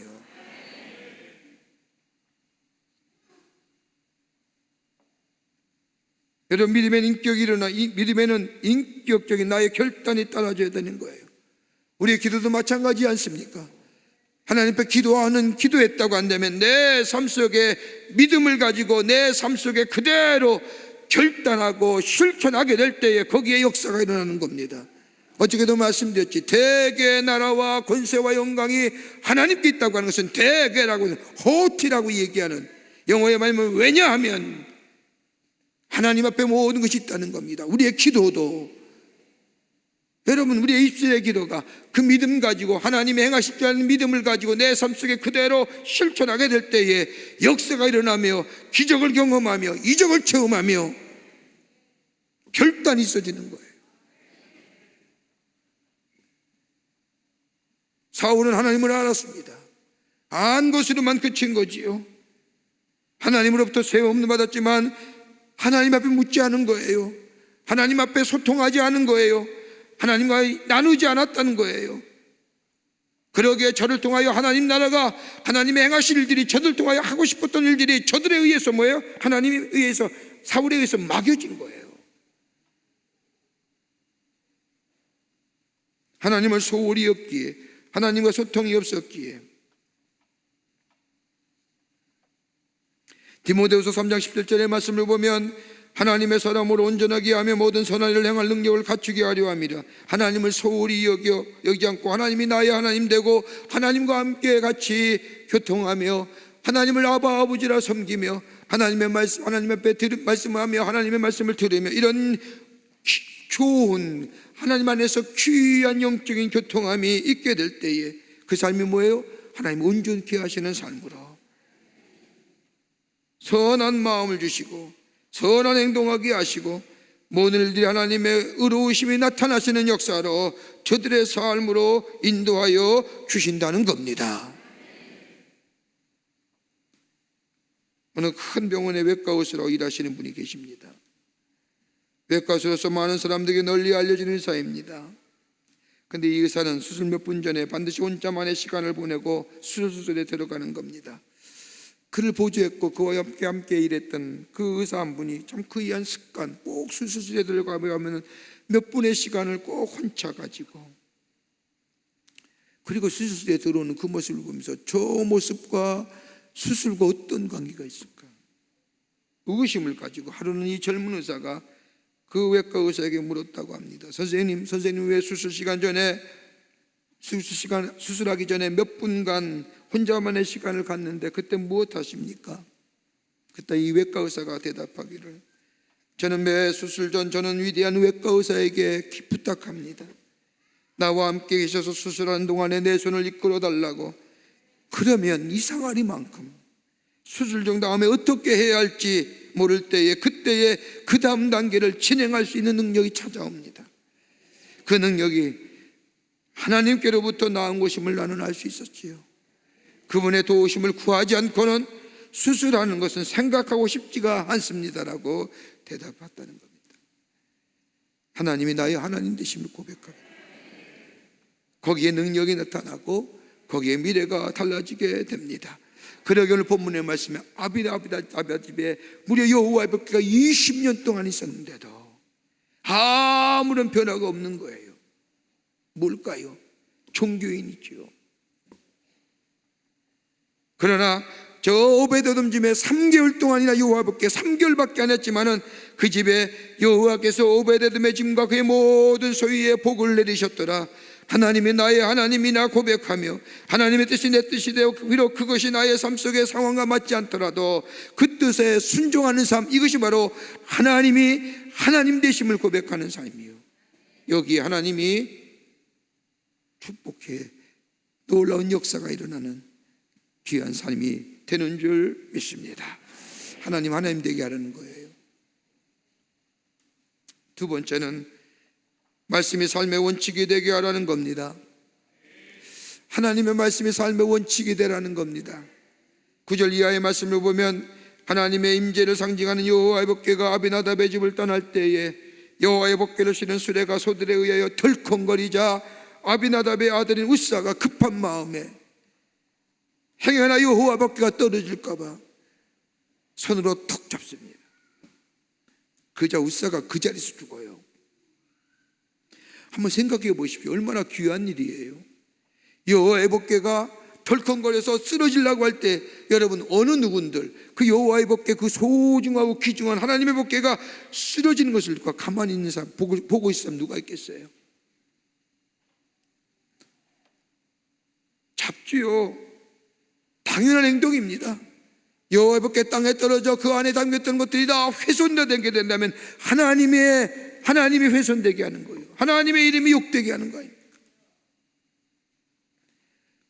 여러분, 믿음에는 인격적인 나의 결단이 따라져야 되는 거예요. 우리의 기도도 마찬가지 않습니까? 하나님 앞에 기도했다고 한다면 내 삶 속에 믿음을 가지고 내 삶 속에 그대로 결단하고 실천하게 될 때에 거기에 역사가 일어나는 겁니다. 어저께도 말씀드렸지, 대개의 나라와 권세와 영광이 하나님께 있다고 하는 것은 대개라고, 호티라고 얘기하는 영어의 말은 왜냐하면 하나님 앞에 모든 것이 있다는 겁니다. 우리의 기도도, 여러분, 우리의 입술의 기도가 그 믿음 가지고 하나님의 행하실 줄 아는 믿음을 가지고 내 삶 속에 그대로 실천하게 될 때에 역사가 일어나며 기적을 경험하며 이적을 체험하며 결단이 있어지는 거예요. 사울은 하나님을 알았습니다. 안 것으로만 그친 거지요. 하나님으로부터 세움을 받았지만 하나님 앞에 묻지 않은 거예요. 하나님 앞에 소통하지 않은 거예요. 하나님과 나누지 않았다는 거예요. 그러기에 저를 통하여 하나님 나라가, 하나님의 행하실 일들이, 저들 통하여 하고 싶었던 일들이 저들에 의해서 뭐예요? 하나님에 의해서, 사울에 의해서 막여진 거예요. 하나님을 소홀히 없기에, 하나님과 소통이 없었기에. 디모데후서 3장 17절의 말씀을 보면 하나님의 사람으로 온전하게 하며 모든 선한 일을 행할 능력을 갖추게 하려 함이라. 하나님을 소홀히 여기지 않고 하나님이 나의 하나님 되고 하나님과 함께 같이 교통하며 하나님을 아버지라 섬기며 하나님의 말씀, 하나님 앞에 말씀하며 하나님의 말씀을 들으며 이런 좋은 하나님 안에서 귀한 영적인 교통함이 있게 될 때에 그 삶이 뭐예요? 하나님 온전케 하시는 삶으로 선한 마음을 주시고 선한 행동하게 하시고 모든 일들이 하나님의 의로우심이 나타나시는 역사로 저들의 삶으로 인도하여 주신다는 겁니다. 어느 큰 병원의 외과의사로 일하시는 분이 계십니다. 외과의사로서 많은 사람들에게 널리 알려진 의사입니다. 그런데 이 의사는 수술 몇 분 전에 반드시 혼자만의 시간을 보내고 수술실에 들어가는 겁니다. 그를 보조했고 그와 함께 일했던 그 의사 한 분이 참 그이한 습관, 꼭 수술실에 들어가면 몇 분의 시간을 꼭 혼자 가지고 그리고 수술실에 들어오는 그 모습을 보면서 저 모습과 수술과 어떤 관계가 있을까? 의구심을 가지고 하루는 이 젊은 의사가 그 외과 의사에게 물었다고 합니다. 선생님 왜 수술하기 전에 몇 분간 혼자만의 시간을 갖는데 그때 무엇 하십니까? 그때 이 외과 의사가 대답하기를, 저는 매 수술 전 저는 위대한 외과 의사에게 부탁합니다. 나와 함께 계셔서 수술하는 동안에 내 손을 이끌어 달라고. 그러면 이상하리만큼 수술 중 다음에 어떻게 해야 할지 모를 때에 그때에 그 다음 단계를 진행할 수 있는 능력이 찾아옵니다. 그 능력이 하나님께로부터 나온 것임을 나는 알 수 있었지요. 그분의 도우심을 구하지 않고는 수술하는 것은 생각하고 싶지가 않습니다라고 대답했다는 겁니다. 하나님이 나의 하나님 되심을 고백합니다. 거기에 능력이 나타나고 거기에 미래가 달라지게 됩니다. 그러기 오늘 본문의 말씀에 아비다 집에 무려 여호와의 법궤가 20년 동안 있었는데도 아무런 변화가 없는 거예요. 뭘까요? 종교인이죠. 그러나 저 오베드돔 집에 3개월 동안이나 여호와 법궤 3개월밖에 안 했지만은 그 집에 여호와께서 오베드돔의 짐과 그의 모든 소유에 복을 내리셨더라. 하나님이 나의 하나님이나 고백하며 하나님의 뜻이 내 뜻이 되어 비록 그것이 나의 삶 속의 상황과 맞지 않더라도 그 뜻에 순종하는 삶, 이것이 바로 하나님이 하나님 되심을 고백하는 삶이에요. 여기 하나님이 축복해 놀라운 역사가 일어나는 귀한 삶이 되는 줄 믿습니다. 하나님 되게 하라는 거예요. 두 번째는 말씀이 삶의 원칙이 되게 하라는 겁니다. 하나님의 말씀이 삶의 원칙이 되라는 겁니다. 9절 이하의 말씀을 보면 하나님의 임재를 상징하는 여호와의 법궤가 아비나답의 집을 떠날 때에 여호와의 법궤를 실은 수레가 소들에 의하여 덜컹거리자 아비나답의 아들인 우사가 급한 마음에 행여나 여호와 법궤가 떨어질까 봐 손으로 턱 잡습니다. 그자 우사가 그 자리에서 죽어요. 한번 생각해 보십시오. 얼마나 귀한 일이에요. 여호와의 법궤가 덜컹거려서 쓰러지려고 할 때 여러분 어느 누군들 그 여호와의 법궤 그 소중하고 귀중한 하나님의 법궤가 쓰러지는 것을 누가 가만히 있는 사람 보고 있는 사람 누가 있겠어요? 잡지요. 당연한 행동입니다. 여호와의 법궤 땅에 떨어져 그 안에 담겼던 것들이 다 훼손되게 된다면 하나님이 훼손되게 하는 거예요. 하나님의 이름이 욕되게 하는 거예요.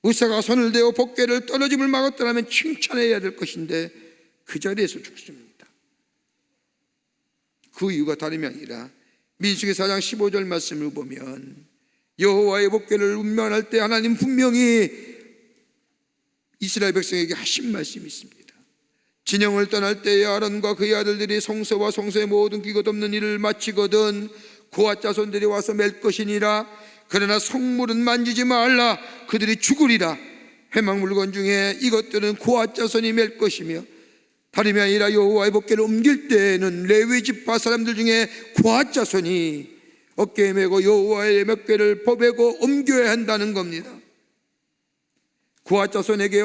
우사가 손을 대어 법궤를 떨어짐을 막았더라면 칭찬해야 될 것인데 그 자리에서 죽습니다. 그 이유가 다름이 아니라 민수기 4장 15절 말씀을 보면 여호와의 법궤를 운반할 때 하나님 분명히 이스라엘 백성에게 하신 말씀이 있습니다. 진영을 떠날 때에 아론과 그의 아들들이 성소와 성소의 모든 기껏 없는 일을 마치거든 고아 자손들이 와서 맬 것이니라. 그러나 성물은 만지지 말라. 그들이 죽으리라. 회막 물건 중에 이것들은 고아 자손이 맬 것이며 다름이 아니라 여호와의 법궤를 옮길 때에는 레위 지파 사람들 중에 고아 자손이 어깨에 메고 여호와의 법궤를 보배고 옮겨야 한다는 겁니다. 고아 자손에게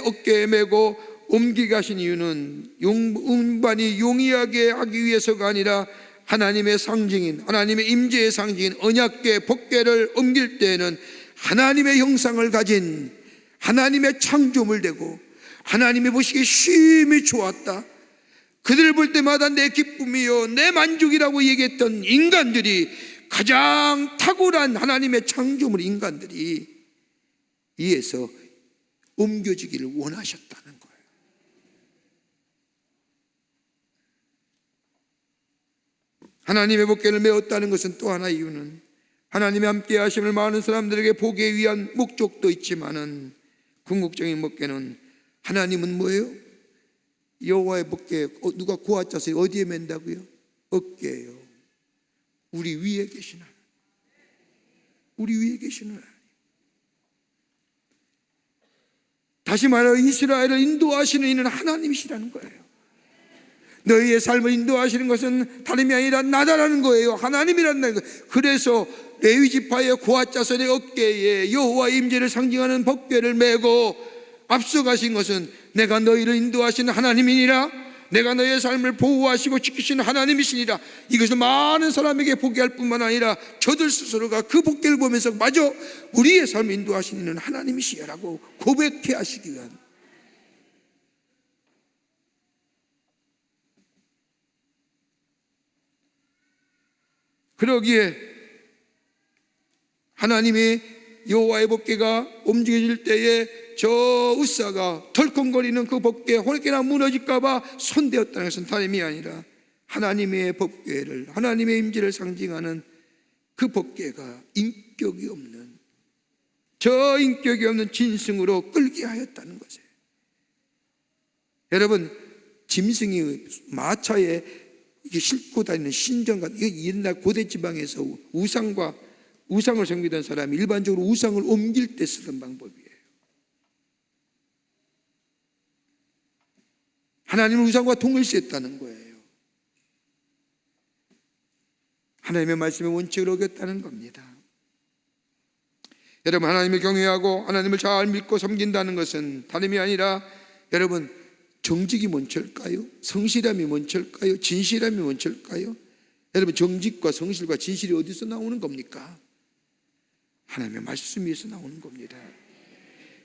어깨에 메고 옮기게 하신 이유는 운반이 용이하게 하기 위해서가 아니라 하나님의 상징인 하나님의 임재의 상징인 언약궤 법궤를 옮길 때에는 하나님의 형상을 가진 하나님의 창조물 되고 하나님이 보시기에 심히 좋았다. 그들을 볼 때마다 내 기쁨이요 내 만족이라고 얘기했던 인간들이 가장 탁월한 하나님의 창조물 인간들이 이에서 옮겨지기를 원하셨다는 거예요. 하나님의 법궤를 메었다는 것은 또 하나 이유는 하나님의 함께 하심을 많은 사람들에게 보기 위한 목적도 있지만은 궁극적인 법궤는 하나님은 뭐예요? 여호와의 법궤 누가 고아 자손이 어디에 맨다고요? 어깨예요. 우리 위에 계신 하나님. 우리 위에 계신 하나님. 다시 말하여 이스라엘을 인도하시는 이는 하나님이시라는 거예요. 너희의 삶을 인도하시는 것은 다름이 아니라 나다라는 거예요. 하나님이라는 거예요. 그래서 레위 지파의 고아 자손의 어깨에 여호와의 임재를 상징하는 법궤를 메고 앞서가신 것은 내가 너희를 인도하시는 하나님이니라, 내가 너희의 삶을 보호하시고 지키시는 하나님이시니라. 이것을 많은 사람에게 보게 할 뿐만 아니라 저들 스스로가 그 복귀를 보면서 마저 우리의 삶을 인도하시는 하나님이시라고 고백해 하시기 위한, 그러기에 하나님의 여호와의 법궤가 움직여질 때에 저 우사가 덜컹거리는 그 법궤 혹여나 무너질까봐 손대었다는 것은 다름이 아니라 하나님의 법궤를, 하나님의 임재를 상징하는 그 법궤가 인격이 없는, 저 인격이 없는 진승으로 끌게 하였다는 것이에요. 여러분, 짐승이 마차에 이게 싣고 다니는 신전과, 이게 옛날 고대 지방에서 우상을 섬기던 사람이 일반적으로 우상을 옮길 때 쓰던 방법이에요. 하나님은 우상과 동일시했다는 거예요. 하나님의 말씀의 원칙을 어겼다는 겁니다. 여러분, 하나님을 경외하고 하나님을 잘 믿고 섬긴다는 것은 다름이 아니라, 여러분, 정직이 먼저일까요? 성실함이 먼저일까요? 진실함이 먼저일까요? 여러분, 정직과 성실과 진실이 어디서 나오는 겁니까? 하나님의 말씀에서 나오는 겁니다.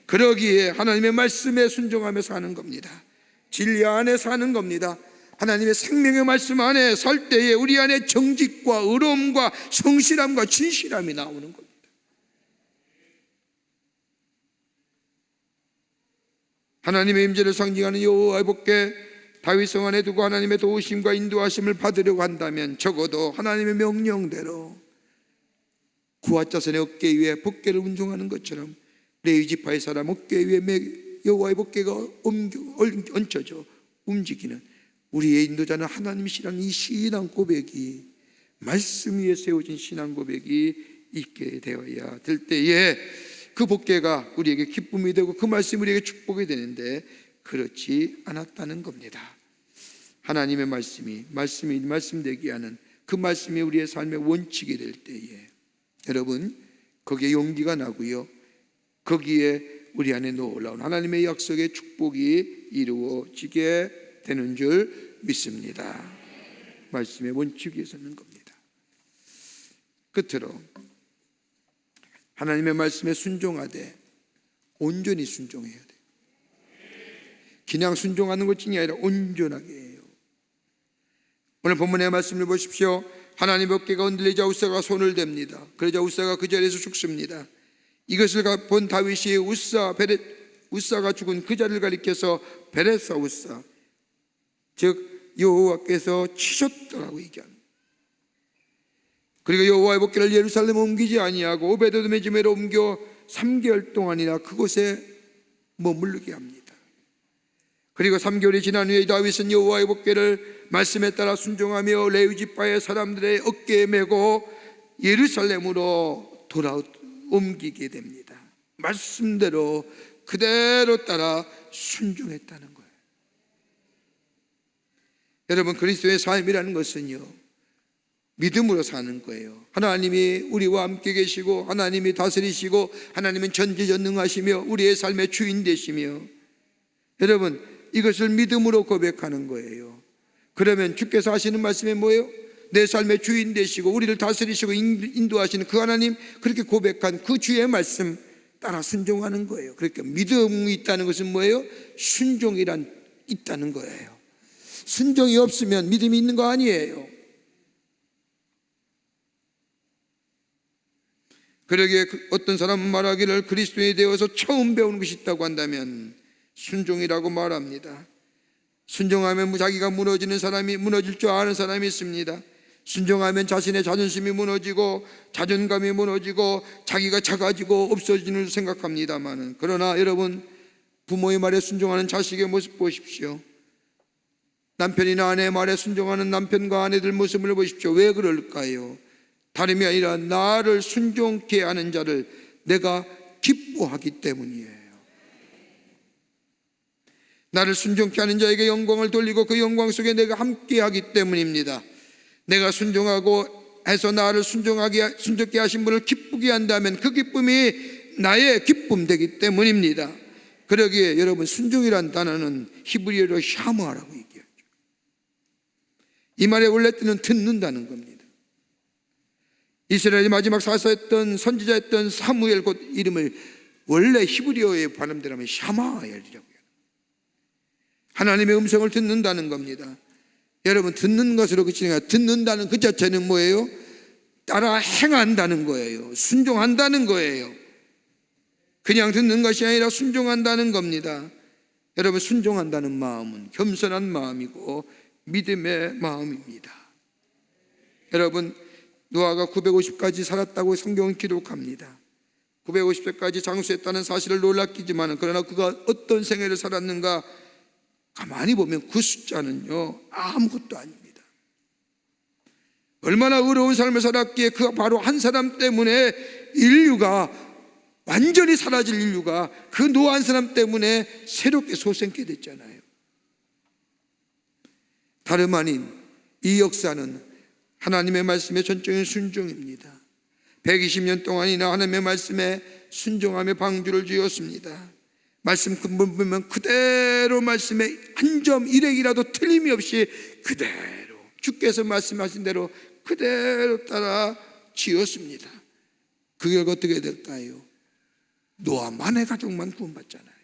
그러기에 하나님의 말씀에 순종하며 사는 겁니다. 진리 안에 사는 겁니다. 하나님의 생명의 말씀 안에 살 때에 우리 안에 정직과 의로움과 성실함과 진실함이 나오는 겁니다. 하나님의 임재를 상징하는 여호와의 법궤 다윗성 안에 두고 하나님의 도우심과 인도하심을 받으려고 한다면 적어도 하나님의 명령대로 구하 자손의 어깨 위에 법궤를 운송하는 것처럼 레위 지파의 사람 어깨 위에 여호와의 법궤가 얹혀져 움직이는 우리의 인도자는 하나님이시라는 이 신앙 고백이, 말씀 위에 세워진 신앙 고백이 있게 되어야 될 때에 그 법궤가 우리에게 기쁨이 되고 그 말씀이 우리에게 축복이 되는데, 그렇지 않았다는 겁니다. 하나님의 말씀되게 하는 그 말씀이 우리의 삶의 원칙이 될 때에 여러분, 거기에 용기가 나고요, 거기에 우리 안에 놀라운 하나님의 약속의 축복이 이루어지게 되는 줄 믿습니다. 말씀의 원칙에 서는 겁니다. 끝으로 하나님의 말씀에 순종하되 온전히 순종해야 돼요. 그냥 순종하는 것이 아니라 온전하게 해요. 오늘 본문의 말씀을 보십시오. 하나님의 법궤가 흔들리자 우사가 손을 댑니다. 그러자 우사가 그 자리에서 죽습니다. 이것을 본 다윗이 우사가 죽은 그 자리를 가리켜서 베레사 우사, 즉 여호와께서 치셨더라고 얘기합니다. 그리고 여호와의 법궤를 예루살렘에 옮기지 아니하고 오베드돔의 집에로 옮겨 3개월 동안이나 그곳에 머무르게 합니다. 그리고 3개월이 지난 후에 다윗은 여호와의 법궤를 말씀에 따라 순종하며 레위 지파의 사람들의 어깨에 메고 예루살렘으로 옮기게 됩니다. 말씀대로 그대로 따라 순종했다는 거예요. 여러분, 그리스도의 삶이라는 것은요, 믿음으로 사는 거예요. 하나님이 우리와 함께 계시고 하나님이 다스리시고 하나님은 전지전능하시며 우리의 삶의 주인 되시며, 여러분, 이것을 믿음으로 고백하는 거예요. 그러면 주께서 하시는 말씀이 뭐예요? 내 삶의 주인 되시고 우리를 다스리시고 인도하시는 그 하나님, 그렇게 고백한 그 주의 말씀 따라 순종하는 거예요. 그러니까 믿음이 있다는 것은 뭐예요? 순종이란 있다는 거예요. 순종이 없으면 믿음이 있는 거 아니에요. 그러기에 어떤 사람은 말하기를 그리스도인이 되어서 처음 배우는 것이 있다고 한다면 순종이라고 말합니다. 순종하면 자기가 무너질 줄 아는 사람이 있습니다. 순종하면 자신의 자존심이 무너지고 자존감이 무너지고 자기가 작아지고 없어지는 줄 생각합니다만, 그러나 여러분, 부모의 말에 순종하는 자식의 모습 보십시오. 남편이나 아내의 말에 순종하는 남편과 아내들 모습을 보십시오. 왜 그럴까요? 다름이 아니라 나를 순종케 하는 자를 내가 기뻐하기 때문이에요. 나를 순종케 하는 자에게 영광을 돌리고 그 영광 속에 내가 함께하기 때문입니다. 내가 순종하고 해서 나를 순종케 하신 분을 기쁘게 한다면 그 기쁨이 나의 기쁨 되기 때문입니다. 그러기에 여러분, 순종이란 단어는 히브리어로 샤마라고 얘기하죠. 이 말의 원래 뜻은 듣는다는 겁니다. 이스라엘의 마지막 사사였던 선지자였던 사무엘, 곧 이름을 원래 히브리어의 발음대로 하면 샤마엘이라고 해요. 하나님의 음성을 듣는다는 겁니다. 여러분, 듣는 것으로 그치는 게 아니라 듣는다는 그 자체는 뭐예요? 따라 행한다는 거예요. 순종한다는 거예요. 그냥 듣는 것이 아니라 순종한다는 겁니다. 여러분, 순종한다는 마음은 겸손한 마음이고 믿음의 마음입니다. 여러분, 노아가 950까지 살았다고 성경은 기록합니다. 950세까지 장수했다는 사실을 놀랍기지만, 그러나 그가 어떤 생애를 살았는가 가만히 보면 그 숫자는요, 아무것도 아닙니다. 얼마나 어려운 삶을 살았기에 그 바로 한 사람 때문에 인류가, 완전히 사라질 인류가 그 노아 한 사람 때문에 새롭게 소생케 됐잖아요. 다름 아닌 이 역사는 하나님의 말씀의 전적인 순종입니다. 120년 동안이나 하나님의 말씀에 순종하며 방주를 지었습니다. 말씀 근본 보면 그대로 말씀에 한 점 일획이라도 틀림이 없이 그대로 주께서 말씀하신 대로 그대로 따라 지었습니다. 그 결과 어떻게 될까요? 노아만의 가족만 구원받잖아요.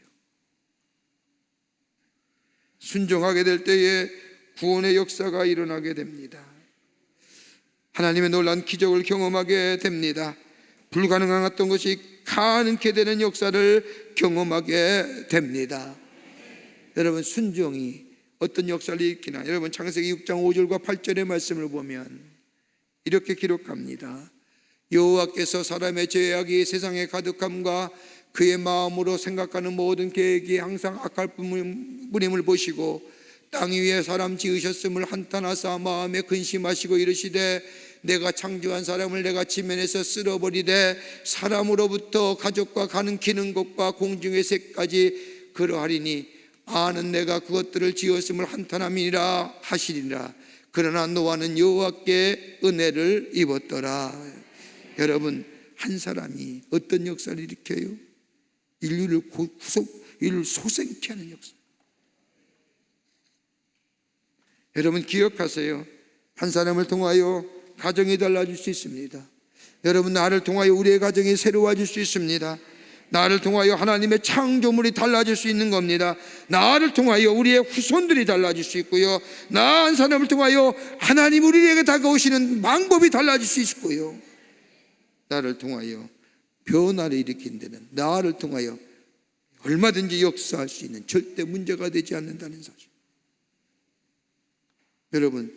순종하게 될 때에 구원의 역사가 일어나게 됩니다. 하나님의 놀라운 기적을 경험하게 됩니다. 불가능한 것이 가능케 되는 역사를 경험하게 됩니다. 여러분, 순종이 어떤 역사를 일으키나, 여러분 창세기 6장 5절과 8절의 말씀을 보면 이렇게 기록합니다. 여호와께서 사람의 죄악이 세상에 가득함과 그의 마음으로 생각하는 모든 계획이 항상 악할 뿐임을 보시고 땅 위에 사람 지으셨음을 한탄하사 마음에 근심하시고 이르시되 내가 창조한 사람을 내가 지면에서 쓸어버리되 사람으로부터 가족과 가는 기는 것과 공중의 새까지 그러하리니 아는 내가 그것들을 지었음을 한탄함이니라 하시리라. 그러나 노아는 여호와께 은혜를 입었더라. 여러분, 한 사람이 어떤 역사를 일으켜요? 인류를 소생케 하는 역사. 여러분, 기억하세요. 한 사람을 통하여 가정이 달라질 수 있습니다. 여러분, 나를 통하여 우리의 가정이 새로워질 수 있습니다. 나를 통하여 하나님의 창조물이 달라질 수 있는 겁니다. 나를 통하여 우리의 후손들이 달라질 수 있고요, 나 한 사람을 통하여 하나님 우리에게 다가오시는 방법이 달라질 수 있고요, 나를 통하여 변화를 일으킨 데는 나를 통하여 얼마든지 역사할 수 있는, 절대 문제가 되지 않는다는 사실. 여러분,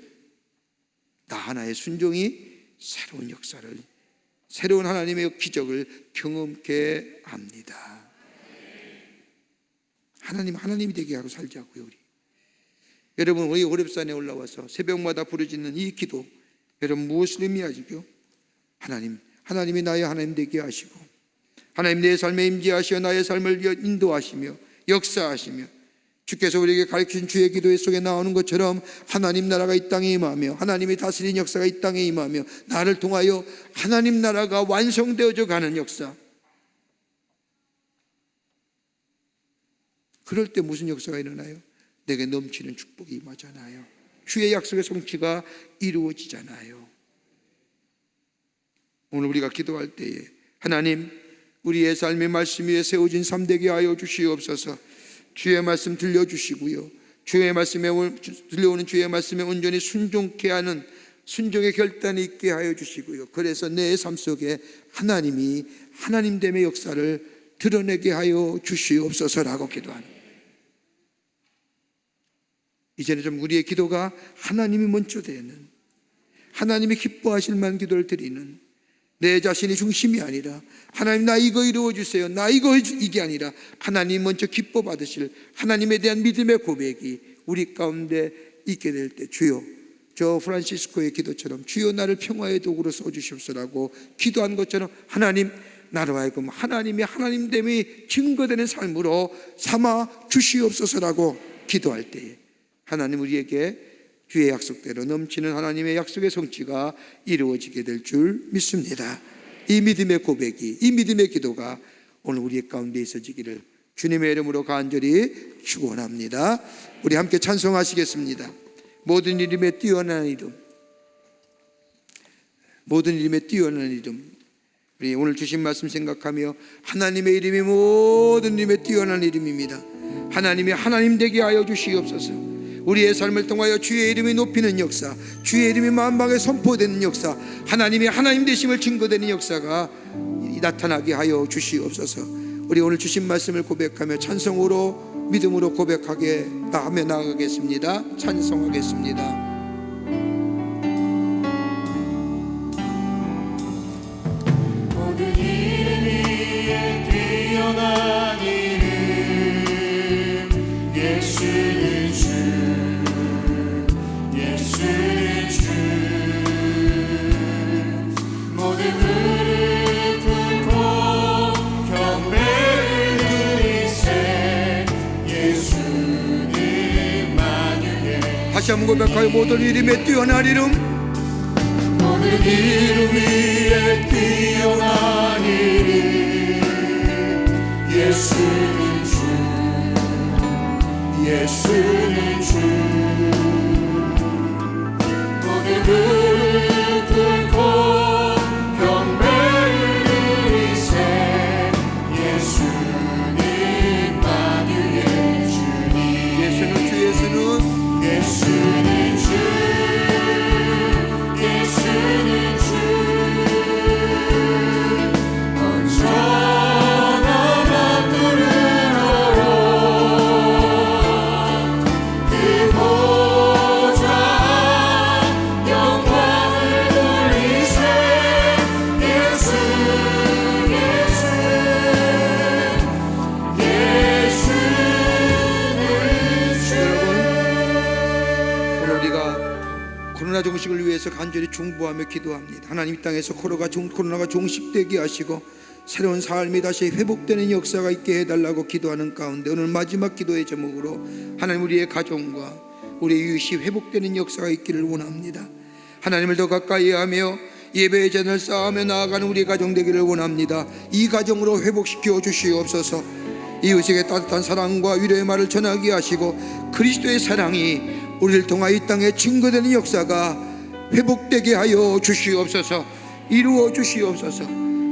나 하나의 순종이 새로운 역사를, 새로운 하나님의 기적을 경험케 합니다. 하나님이 되게 하고 살자고요. 우리 여러분, 우리 오렙산에 올라와서 새벽마다 부르짖는 이 기도, 여러분 무엇을 의미하지요? 하나님이 나의 하나님 되게 하시고, 하나님 내 삶에 임재하시어 나의 삶을 인도하시며 역사하시며, 주께서 우리에게 가르치신 주의 기도 속에 나오는 것처럼 하나님 나라가 이 땅에 임하며 하나님이 다스리는 역사가 이 땅에 임하며 나를 통하여 하나님 나라가 완성되어져 가는 역사. 그럴 때 무슨 역사가 일어나요? 내게 넘치는 축복이 임하잖아요. 주의 약속의 성취가 이루어지잖아요. 오늘 우리가 기도할 때에 하나님, 우리의 삶의 말씀 위에 세워진 삶 되게 하여 주시옵소서. 주의 말씀 들려주시고요, 주의 말씀에 들려오는 주의 말씀에 온전히 순종케 하는 순종의 결단이 있게 하여 주시고요, 그래서 내 삶 속에 하나님됨의 역사를 드러내게 하여 주시옵소서라고 기도합니다. 이제는 좀 우리의 기도가 하나님이 먼저 되는, 하나님이 기뻐하실 만한 기도를 드리는, 내 자신이 중심이 아니라 하나님 나 이거 이루어주세요, 나 이게 아니라 하나님 먼저 기뻐 받으실 하나님에 대한 믿음의 고백이 우리 가운데 있게 될 때, 주여, 저 프란시스코의 기도처럼 주여 나를 평화의 도구로 써주시옵소서라고 기도한 것처럼 하나님, 나로 하여금 하나님이 하나님됨이 증거되는 삶으로 삼아 주시옵소서라고 기도할 때에 하나님 우리에게 주의 약속대로 넘치는 하나님의 약속의 성취가 이루어지게 될 줄 믿습니다. 이 믿음의 고백이, 이 믿음의 기도가 오늘 우리 가운데 있어지기를 주님의 이름으로 간절히 축원합니다. 우리 함께 찬송하시겠습니다. 모든 이름에 뛰어난 이름, 모든 이름에 뛰어난 이름. 우리 오늘 주신 말씀 생각하며 하나님의 이름이 모든 이름에 뛰어난 이름입니다. 하나님이 하나님 되게 하여 주시옵소서. 우리의 삶을 통하여 주의 이름이 높이는 역사, 주의 이름이 만방에 선포되는 역사, 하나님이 하나님 되심을 증거되는 역사가 나타나게 하여 주시옵소서. 우리 오늘 주신 말씀을 고백하며 찬송으로 믿음으로 고백하게 하며 나아가겠습니다. 찬송하겠습니다. 모든 이름 위에 뛰어난 이름 예수는 주, 예수는 주. 모든 무릎 꿇고 경배를 드리세 예수는 만유해. 다시 한번 고백하여 모든 이름에 뛰어난 이름, 모든 이름 위에 뛰어난 이름 예수는 주, 예수는 주. 모든 무릎 꿇고 경배를 드리세 예수는 만유의 주님. 예수는 주, 예수는 예수는 주, 예수는 주. 언제나 만물으로 그 보좌 영광을 돌리세 예수, 예수, 예수는 주. 오늘 우리가 코로나 종식을 위해서 간절히 중보하며 기도합니다. 하나님, 이 땅에서 코로나가 종식되게 하시고 새로운 삶이 다시 회복되는 역사가 있게 해달라고 기도하는 가운데 오늘 마지막 기도의 제목으로 하나님, 우리의 가정과 우리의 이웃이 회복되는 역사가 있기를 원합니다. 하나님을 더 가까이 하며 예배의 잔을 쌓으며 나아가는 우리의 가정 되기를 원합니다. 이 가정으로 회복시켜 주시옵소서. 이웃에게 따뜻한 사랑과 위로의 말을 전하게 하시고 그리스도의 사랑이 우리를 통하여 이 땅에 증거되는 역사가 회복되게 하여 주시옵소서. 이루어 주시옵소서.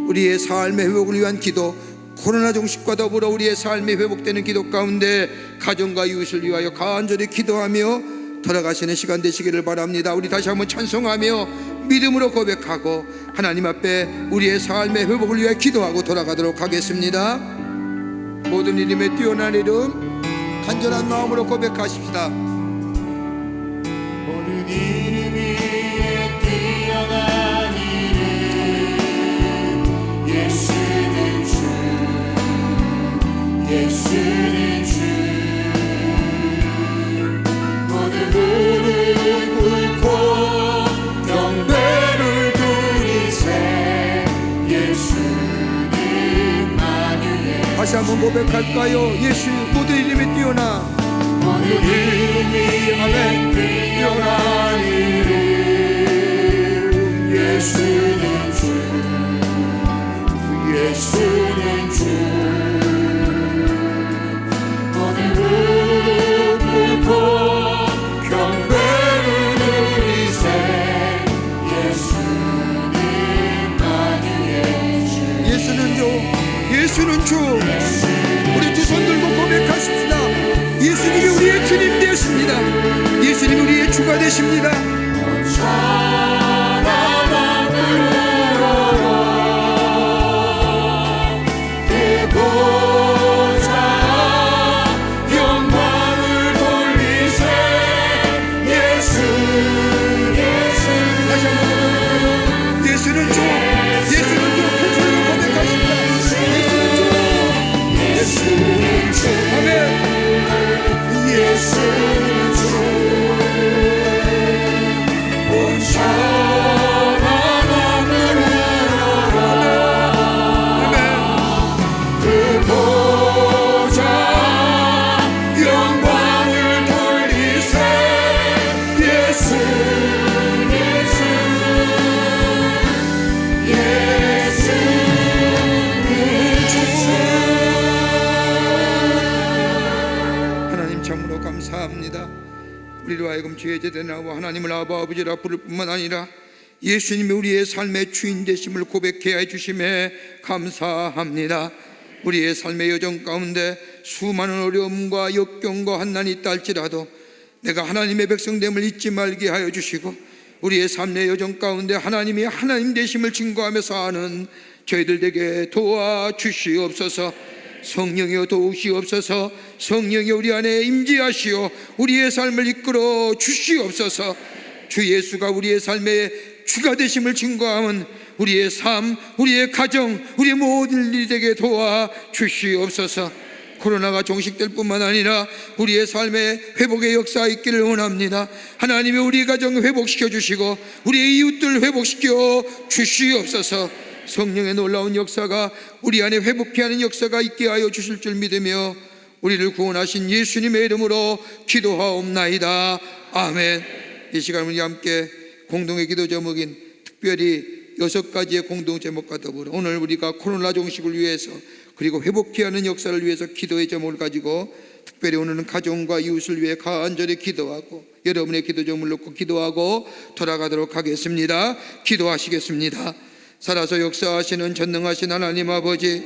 우리의 삶의 회복을 위한 기도, 코로나 종식과 더불어 우리의 삶이 회복되는 기도 가운데 가정과 이웃을 위하여 간절히 기도하며 돌아가시는 시간 되시기를 바랍니다. 우리 다시 한번 찬송하며 믿음으로 고백하고 하나님 앞에 우리의 삶의 회복을 위해 기도하고 돌아가도록 하겠습니다. 모든 이름에 뛰어난 이름 간절한 마음으로 고백하십시다. 모든 이름 위에 뛰어난 이름 예수는 주, 예수는 주. 모든 무릎 꿇고 경배를 드리세 예수는 만유의. 다시 한번 고백할까요? 예수, 모든 이름에 뛰어나 모든 이름 위에 뛰어난 이름 예수는 주, 예수는 주. 모든 무릎 꿇고 경배를 드리세 예수는 만유의 주. 예수는 주, 예수는 주. 우리 두 손 들고 고백하십시다. 예수님이 우리의 주님 되십니다. 예수님이 우리의 주가 되십니다. 그 보좌 영광을 돌리세 예수, 예수. 다시 한번 고백하요. 예수는 주, 예수는 주. 큰 소리로 고백하십니다. 예수는 주, 예수는 주, 아멘. 예수는 주. 온 주셔서 감사합니다. 우리로 하여금 죄의 제대 나와 하나님을 아버지라 부를 뿐만 아니라 예수님이 우리의 삶의 주인 되심을 고백해야 해주심에 감사합니다. 우리의 삶의 여정 가운데 수많은 어려움과 역경과 환난이 있다 할지라도 내가 하나님의 백성됨을 잊지 말게 하여 주시고, 우리의 삶의 여정 가운데 하나님이 하나님 되심을 증거하며 사는 저희들 에게 도와주시옵소서. 성령이여 도우시옵소서. 성령이 우리 안에 임재하시어 우리의 삶을 이끌어 주시옵소서. 주 예수가 우리의 삶의 주가 되심을 증거하면 우리의 삶, 우리의 가정, 우리의 모든 일이 되게 도와주시옵소서. 코로나가 종식될 뿐만 아니라 우리의 삶의 회복의 역사 있기를 원합니다. 하나님이 우리 가정 회복시켜 주시고 우리의 이웃들 회복시켜 주시옵소서. 성령의 놀라운 역사가 우리 안에 회복케 하는 역사가 있게 하여 주실 줄 믿으며 우리를 구원하신 예수님의 이름으로 기도하옵나이다. 아멘. 이 시간 우리 함께 공동의 기도 제목인 특별히 6가지의 공동 제목과 더불어 오늘 우리가 코로나 종식을 위해서 그리고 회복케 하는 역사를 위해서 기도의 제목을 가지고 특별히 오늘은 가정과 이웃을 위해 간절히 기도하고 여러분의 기도 제목을 놓고 기도하고 돌아가도록 하겠습니다. 기도하시겠습니다. 살아서 역사하시는 전능하신 하나님 아버지,